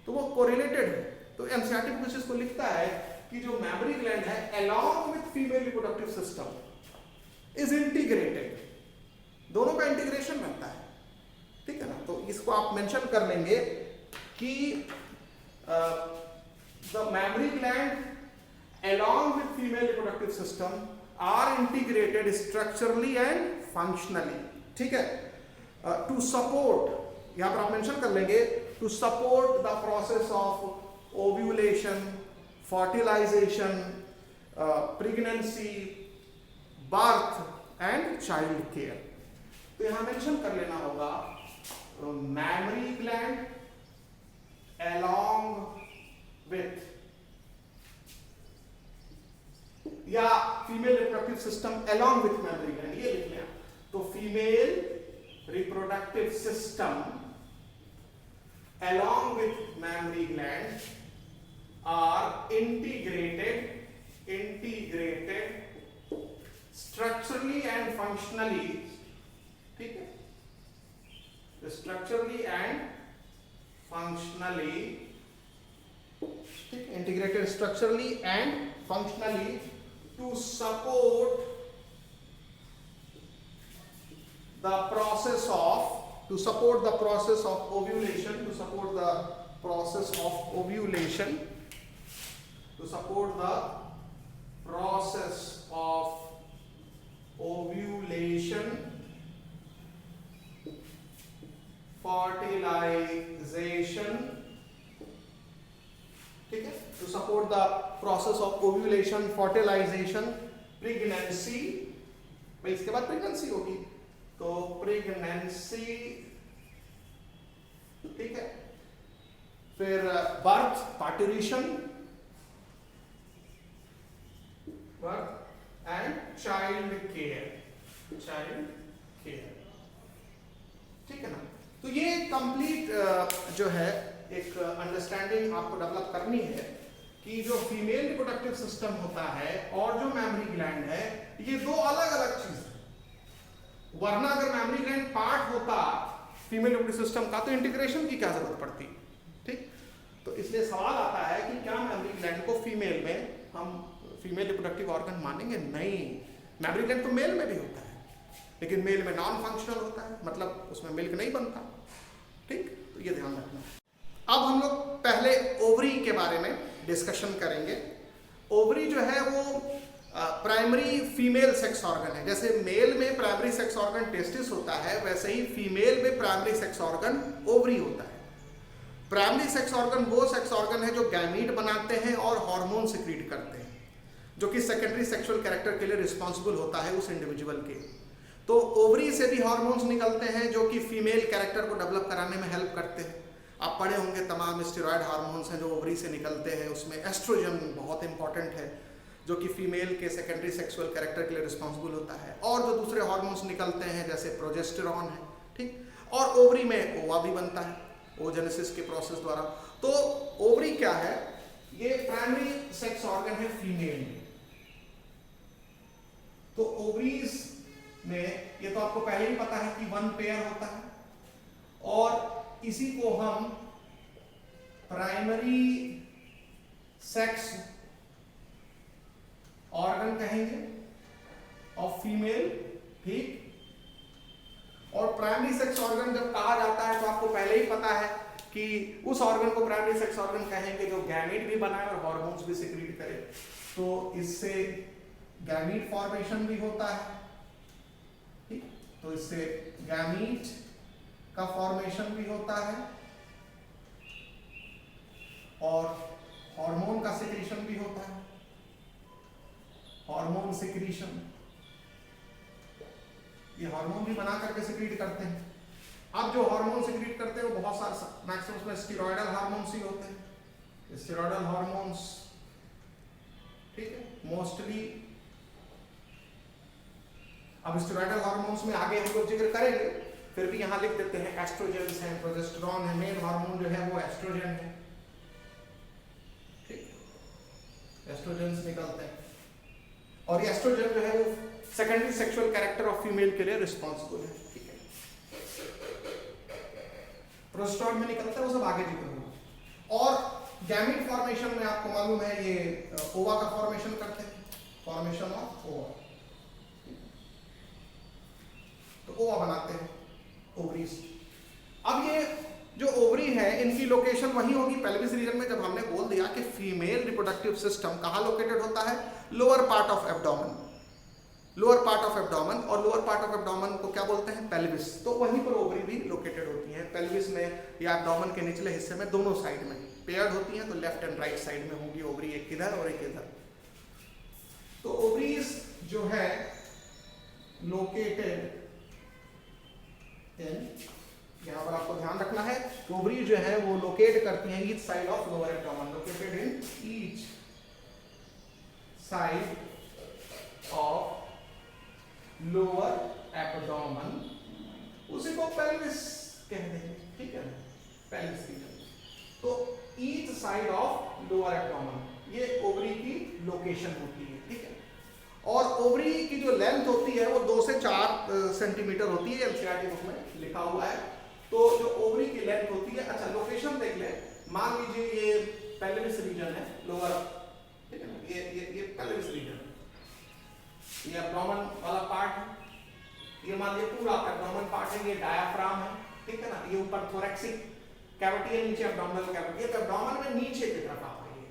S1: तो वो कोरिलेटेड है। तो एनसीईआरटी बुक इसको लिखता है कि जो मेमोरी ग्लैंड है along with female reproductive system is integrated, दोनों का इंटीग्रेशन रहता है, ठीक है ना। तो इसको आप मेंशन कर लेंगे कि the mammary gland along with female reproductive system are integrated structurally and functionally, ठीक है। to support, यहां पर आप मेंशन कर लेंगे, to support the process of ovulation, fertilization, pregnancy, birth and child care। तो यहां मेंशन कर लेना होगा mammary gland along with या female reproductive system along with memory gland, ये लिख लें। तो female reproductive system along with memory gland are integrated structurally and functionally, ठीक है, structurally and functionally, integrated structurally and functionally to support the process of ovulation, to support the process of ovulation, to support the process of ovulation, fertilization, ठीक है, to support the process of ovulation, fertilization, pregnancy, भाई इसके बाद pregnancy होगी तो pregnancy, ठीक है, फिर birth, parturition, birth and child care, ठीक है ना। तो ये कंप्लीट जो है एक अंडरस्टैंडिंग आपको डेवलप करनी है कि जो फीमेल रिप्रोडक्टिव सिस्टम होता है और जो मेमोरी ग्लैंड है ये दो अलग अलग चीज है। वरना अगर मेमोरी ग्लैंड पार्ट होता फीमेल रिप्रोडक्टिव सिस्टम का तो इंटीग्रेशन की क्या जरूरत पड़ती, ठीक। तो इसलिए सवाल आता है कि क्या मेमोरी ग्लैंड को फीमेल में हम फीमेल रिप्रोडक्टिव ऑर्गन मानेंगे? नहीं, मेमोरी ग्लैंड तो मेल में भी होता है, लेकिन मेल में नॉन फंक्शनल होता है, मतलब उसमें मिल्क नहीं बनता, ठीक। तो ये ध्यान रखना। अब हम लोग पहले ओवरी के बारे में डिस्कशन करेंगे। ओवरी जो है वो प्राइमरी फीमेल सेक्स ऑर्गन है। जैसे मेल में प्राइमरी सेक्स ऑर्गन टेस्टिस होता है, वैसे ही फीमेल में प्राइमरी सेक्स ऑर्गन ओवरी होता है। प्राइमरी सेक्स ऑर्गन वो सेक्स ऑर्गन है जो गैमीट बनाते हैं और हार्मोन सिक्रीट करते हैं, जो कि सेकेंडरी सेक्सुअल कैरेक्टर के लिए रिस्पॉन्सिबल होता है उस इंडिविजुअल के। तो ओवरी से भी हार्मोन्स निकलते हैं जो कि फीमेल कैरेक्टर को डेवलप कराने में हेल्प करते हैं। आप पढ़े होंगे तमाम स्टेरॉयड हार्मोन्स हैं जो ओवरी से निकलते हैं, उसमें एस्ट्रोजन बहुत इंपॉर्टेंट है जो कि फीमेल के सेकेंडरी सेक्सुअल कैरेक्टर के लिए रिस्पॉन्सिबल होता है। और जो दूसरे हार्मोन्स निकलते हैं जैसे प्रोजेस्टेरॉन है, ठीक। और ओवरी में ओवा भी बनता है ओजेनेसिस के प्रोसेस द्वारा। तो ओवरी क्या है? ये प्राइमरी सेक्स ऑर्गन है फीमेल में। तो ओवरीज में ये तो आपको पहले ही पता है कि वन पेयर होता है और इसी को हम प्राइमरी सेक्स ऑर्गन कहेंगे ऑफ फीमेल, ठीक। और प्राइमरी सेक्स ऑर्गन जब कहा जाता है तो आपको पहले ही पता है कि उस ऑर्गन को प्राइमरी सेक्स ऑर्गन कहेंगे जो गैमीट भी बनाए और हार्मोन्स भी सिक्रीट करे। तो इससे गैमीट फॉर्मेशन भी होता है, तो इससे गैमीट का फॉर्मेशन भी होता है और हार्मोन का सिक्रीशन भी होता है, हार्मोन सिक्रीशन, ये हार्मोन भी बना करके सिक्रीट करते हैं। अब जो हार्मोन सिक्रीट करते हैं वो बहुत सारे मैक्सिमम में स्टेरॉयडल हार्मोन्स ही होते हैं, स्टेरॉयडल हार्मोन्स, ठीक है मोस्टली। अब स्टेरॉयडल हार्मोन्स में आगे हम लोग जिक्र करेंगे, फिर भी यहां लिख देते हैं एस्ट्रोजेंस हैं, प्रोजेस्टेरॉन है, मेन हार्मोन जो है वो एस्ट्रोजन है, ठीक, एस्ट्रोजेंस निकलते हैं और ये एस्ट्रोजन जो है वो secondary sexual character of female के लिए रिस्पॉन्सिबल है, ठीक है। प्रोजेस्टेरॉन में निकलता है, वो सब आगे जिक्र होगा। और गैमीट फॉर्मेशन में आपको मालूम है ये ओवा का फॉर्मेशन करते हैं, फॉर्मेशन ऑफ ओवा, तो ओवा बनाते हैं ओवरीज। अब ये जो ओवरी है इनकी लोकेशन वही होगी पेल्विस रीजन में। जब हमने बोल दिया कि फीमेल रिप्रोडक्टिव सिस्टम कहाँ लोकेटेड होता है, lower part of abdomen, lower part of abdomen, और लोअर पार्ट ऑफ एब्डोमेन को क्या बोलते हैं, पेल्विस, तो वहीं पर ओवरी भी लोकेटेड होती हैं। पेल्विस में या एब्डोमेन के निचले हिस्से में दोनों साइड में पेयर्ड होती हैं, तो लेफ्ट एंड राइट साइड में होगी ओवरी, एक इधर और एक इधर। तो ओवरीज जो है लोकेटेड इन, यहाँ पर आपको ध्यान रखना है, ओवरी जो है वो लोकेट करती हैं each side of lower abdomen, located in each side of lower abdomen, उसी को पेल्विस कहते हैं, ठीक है, पेल्विस रीजन। तो each side of lower abdomen ये ओवरी की लोकेशन होती है, ठीक है। और ओवरी की जो लेंथ होती है वो 2 से 4 सेंटीमीटर होती है, एनसीईआरटी बुक में लिखा हुआ है। तो जो ओवरी की लेंथ होती है, अच्छा लोकेशन देख ले, मान लीजिए ये पेल्विस रीजन है लोअर, ठीक है ना, ये पेल्विस रीजन, ये एब्डोमेन वाला पार्ट है, ये मान लीजिए पूरा एब्डोमेन पार्ट है, ये डायाफ्राम है, ठीक है ना, ये ऊपर थोरैक्सिक कैविटी है, नीचे एब्डोमिनल कैविटी है, तो एब्डोमेन में नीचे की तरफ आता है,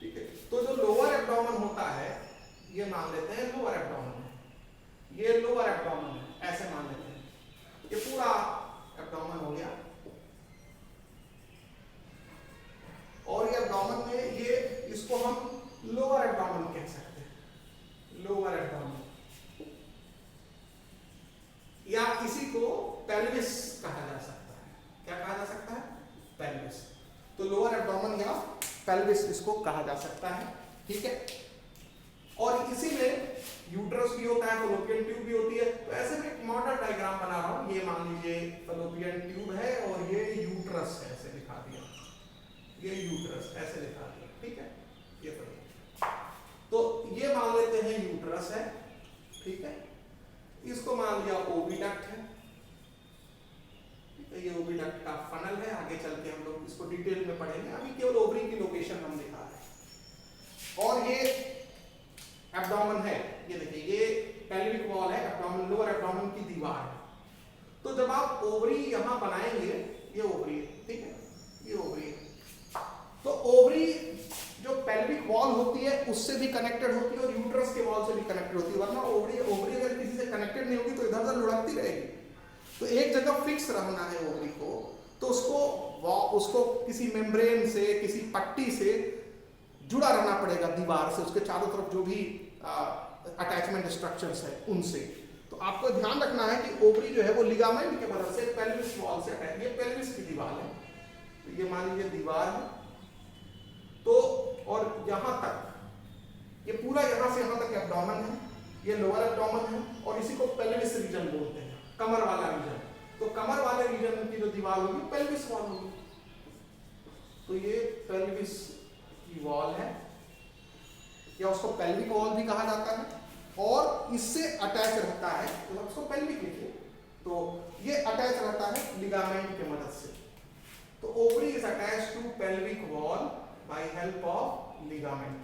S1: ठीक है। तो जो लोअर एब्डोमेन होता है ये मान लेते हैं लोअर एब्डोमेन है, ये लोअर एब्डोमेन है, ऐसे मान लेते हैं, ये पूरा एब्डोमेन हो गया। और ये एब्डोमेन में ये इसको हम लोअर एब्डोमेन कह सकते हैं, लोअर एब्डोमेन, या किसी को पेल्विस कहा जा सकता है, क्या कहा जा सकता है, पेल्विस। तो लोअर एब्डोमेन या पेल्विस इसको कहा जा सकता है, ठीक है। और इसी में यूट्रस भी होता है, फलोपियन ट्यूब भी होती है। तो ऐसे में एक मॉडल डायग्राम बना रहा हूं, ये मान लीजिए फलोपियन ट्यूब है और ये यूट्रस है, ऐसे दिखा दिया, ये यूट्रस ऐसे दिखा दिया, ठीक है, ये तो ये मान लेते हैं यूट्रस है, ठीक है। इसको मान लिया ओविडक्ट है, ठीक है, ये ओविडक्ट का फनल है, आगे चल के हम लोग इसको डिटेल में पढ़ेंगे, अभी केवल ओवरी की लोकेशन हम दिखा रहे हैं। और ये एब्डोमेन है, ये देखिए ये पेल्विक वॉल है, एब्डोमेन लोअर एब्डोमेन की दीवार है। तो जब आप ओवरी यहां बनाएंगे, ये ओवरी है, ठीक है, ये ओवरी है, तो ओवरी जो पेल्विक वॉल होती है उससे भी कनेक्टेड होती है और यूट्रस के वॉल से भी कनेक्टेड होती है, वरना ओवरी अगर किसी से कनेक्टेड नहीं होगी तो इधर उधर लुढ़कती रहेगी। तो एक जगह फिक्स रहना है ओवरी को, तो उसको किसी मेम्ब्रेन से, किसी पट्टी से जुड़ा रहना पड़ेगा, दीवार से, उसके चारों तरफ जो भी अटैचमेंट स्ट्रक्चर्स है उनसे। तो आपको ध्यान रखना है कि ओवरी जो है वो लिगामेंट के मदद से पेल्विस वॉल से अटैच, ये पेल्विस की दीवार है, तो ये मान लीजिए दीवार है, तो और यहां तक ये पूरा यहां से यहां तक एब्डोमेन है, ये लोअर एब्डोमेन है, और इसी को पेल्विस रीजन बोलते हैं, कमर वाला रीजन। तो कमर वाले रीजन की जो दीवार होगी पेल्विस वॉल होगी, तो ये पेल्विस की वॉल है, या उसको पेल्विक वॉल भी कहा जाता है, और इससे अटैच रहता है, तो उसको पेल्विक लिखिए, तो ये अटैच रहता है लिगामेंट की मदद से। तो ovary is attached to pelvic wall by help of ligament.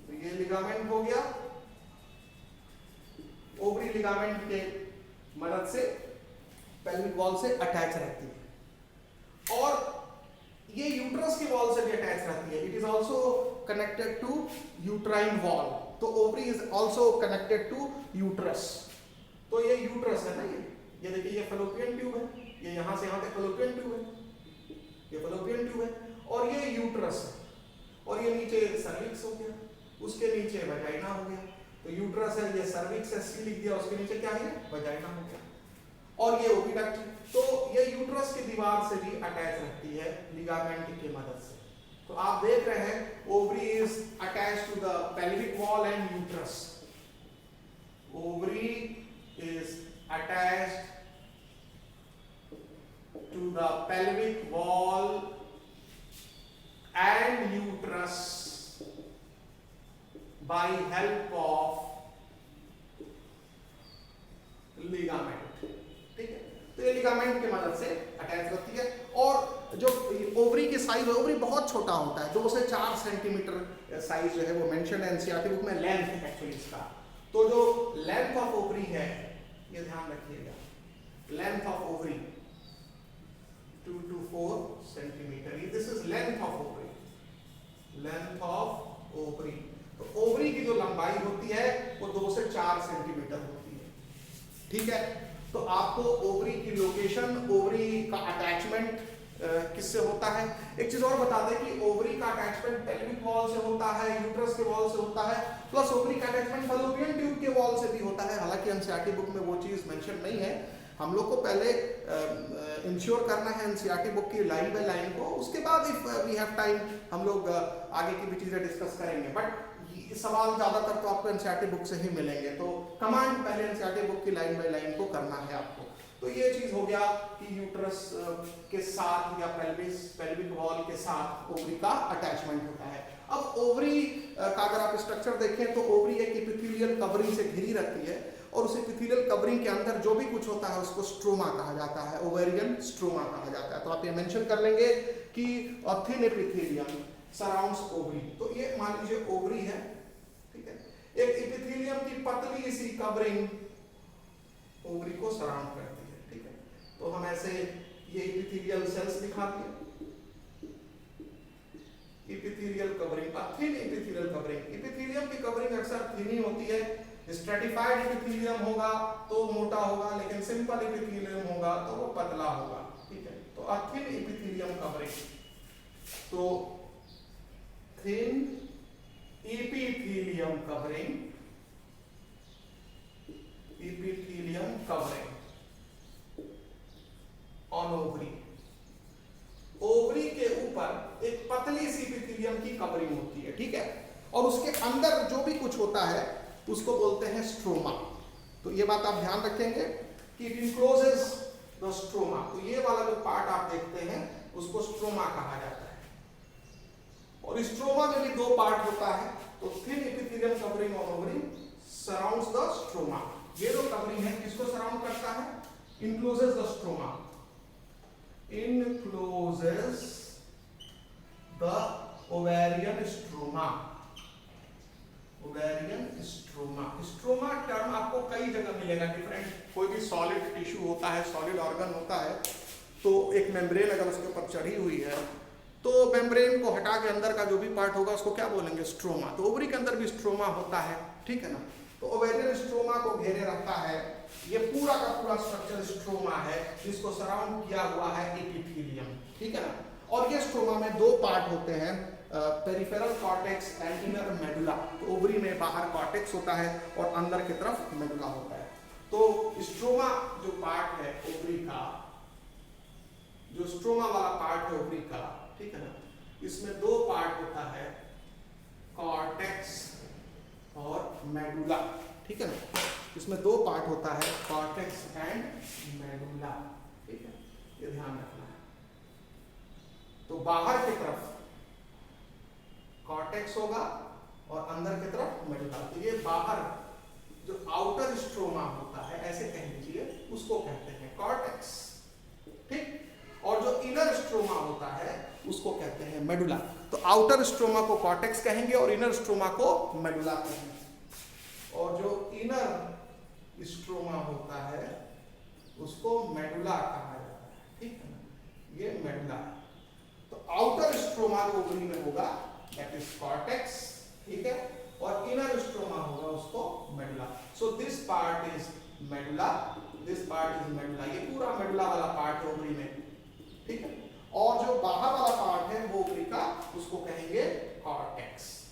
S1: तो ये लिगामेंट हो गया, ओवरी लिगामेंट के मदद से पेल्विक वॉल से अटैच रहती है, और ये यूट्रस की वॉल से भी अटैच रहती है। It is also connected to uterine wall, तो ovary is also connected to uterus, तो ये यूट्रस है ना, ये देखिए ये फैलोपियन ट्यूब है, ये यहाँ से यहाँ तक फैलोपियन ट्यूब है, ये फैलोपियन ट्यूब है, और ये यूट्रस है, और ये नीचे सर्विक्स हो गया, उसके नीचे वजाइना हो गया। तो यूट्रस है, ये सर्विक्स है, सी लिख दिया, उसके नीचे क्या है, वजाइना हो गया, और ये ओविडक्ट। तो ये यूट्रस की दीवार से भी अटैच रहती है लिगामेंट की मदद से। तो आप देख रहे हैं ovary is attached to the pelvic wall and uterus, ovary is attached to the pelvic wall and uterus by help of ligament, ठीक है। तो ये लिगामेंट की मदद से अटैच होती है। और जो ओवरी की साइज है, ओवरी बहुत छोटा होता है, 2 से 4 सेंटीमीटर साइज जो है वो मेंशन है एनसीईआरटी बुक में, लेंथ है एक्चुअली इसका। तो जो लेंथ ऑफ ओवरी है, ये ध्यान रखिएगा, length of ovary 2 to 4 centimetre, this is length of ovary, length of ovary. तो ओवरी की जो लंबाई होती है वो 2 से 4 सेंटीमीटर होती है, ठीक है। तो आपको ओवरी की लोकेशन, ओवरी का अटैचमेंट किससे होता है। एक चीज और बता दें कि ओवरी का अटैचमेंट पेल्विक वॉल से होता है, यूट्रस के वॉल से होता है, प्लस ओवरी का अटैचमेंट फैलोपियन ट्यूब के वॉल से भी होता है। हालांकि एनसीईआरटी बुक में वो चीज मेंशन नहीं है, हम लोग को पहले इंश्योर करना है एनसीईआरटी बुक की लाइन बाय लाइन को, उसके बाद इफ वी हैव टाइम हम लोग आगे की भी चीजें डिस्कस करेंगे। बट सवाल ज्यादातर तो आपको एनसीईआरटी बुक से ही मिलेंगे, तो कमांड पहले एनसीईआरटी बुक की लाइन बाय लाइन को करना है आपको। तो ये चीज हो गया कि यूट्रस के साथ या पेल्विक वॉल के साथ ओवरी का अटैचमेंट होता है। अब ओवरी का अगर आप स्ट्रक्चर देखें तो ओवरी एक एपिथेलियल कवरिंग से घिरी रहती है, और उस एपिथेलियल कवरिंग के अंदर जो भी कुछ होता है उसको स्ट्रोमा कहा जाता है, ओवेरियन स्ट्रोमा कहा जाता है। तो आप ये मेंशन कर लेंगे कि थिन एपिथेलियम सराउंड्स ओवरी। तो ये मान लीजिए ओवरी है, ठीक है, एक एपिथेलियम की पतली सी कवरिंग ओवरी को सराउंड करती है, ठीक है। तो हम ऐसे ये एपिथेलियल सेल्स दिखा दिए, epithelial covering, thin epithelial covering. Epithelium की कवरिंग अक्सर थिन ही होती है, स्ट्रेटिफाइड एपिथेलियम होगा तो मोटा होगा, लेकिन सिंपल एपिथेलियम होगा तो वो पतला होगा, ठीक है। तो थिन एपिथेलियम कवरिंग, तो thin epithelium covering, epithelium covering on ovary. Ovary के ऊपर एक पतली सी एपिथेलियम की कवरिंग होती है, ठीक है, और उसके अंदर जो भी कुछ होता है उसको बोलते हैं स्ट्रोमा। तो ये बात आप ध्यान रखेंगे कि इट इनक्लोजेस द स्ट्रोमा। तो ये वाला जो पार्ट आप देखते हैं उसको स्ट्रोमा कहा जाता है, और स्ट्रोमा में भी 2 पार्ट होता है। तो thin epithelium covering on ovary surrounds the stroma. ये जो कवरिंग है किसको सराउंड करता है, encloses the stroma, encloses the ovarian stroma, ovarian stroma. Stroma term आपको कई जगह मिलेगा डिफरेंट, कोई भी सॉलिड टिश्यू होता है, सॉलिड ऑर्गन होता है, तो एक मेम्ब्रेन अगर उसके ऊपर चढ़ी हुई है तो मेम्ब्रेन को हटा के अंदर का जो भी पार्ट होगा उसको क्या बोलेंगे, स्ट्रोमा। तो ओवरी के अंदर भी स्ट्रोमा होता है, ठीक है ना। तो ओवेरियन स्ट्रोमा को घेरे रखता है, ये पूरा का पूरा स्ट्रक्चर स्ट्रोमा है, जिसको सराउंड किया हुआ है एपिथेलियम, ठीक है ना। और ये स्ट्रोमा में 2 पार्ट होते हैं, peripheral cortex and inner medulla. तो ओवरी में बाहर कॉर्टेक्स होता है और अंदर की तरफ मेडुला होता है। तो स्ट्रोमा जो पार्ट है ओवरी का, जो स्ट्रोमा वाला पार्ट है ओवरी का, ठीक है ना, इसमें 2 पार्ट होता है, कॉर्टेक्स और मेडुला, ठीक है ना। इसमें 2 पार्ट होता है, कॉर्टेक्स एंड मेडुला, ठीक है, ये ध्यान रखना है। तो बाहर की तरफ कॉर्टेक्स होगा और अंदर की तरफ मेडुला। तो ये बाहर जो आउटर स्ट्रोमा होता है, ऐसे कह लीजिए, उसको कहते हैं कॉर्टेक्स, ठीक। और जो इनर स्ट्रोमा होता है उसको कहते हैं मेडुला। तो आउटर स्ट्रोमा को कॉर्टेक्स कहेंगे और इनर स्ट्रोमा को मेडुला कहेंगे। और जो इनर स्ट्रोमा होता है उसको मेडुला कहा जाता है, ठीक है ना, ये मेडुला है। तो आउटर स्ट्रोमा जो ओवरी में होगा दैट इज कॉर्टेक्स, ठीक है, और इनर स्ट्रोमा होगा उसको medulla. So this part is medulla, this part is medulla, ये पूरा मेडुला वाला पार्ट है ओवरी में, ठीक है। और जो बाहर वाला पार्ट है वो ओवरी का, उसको कहेंगे कॉर्टेक्स।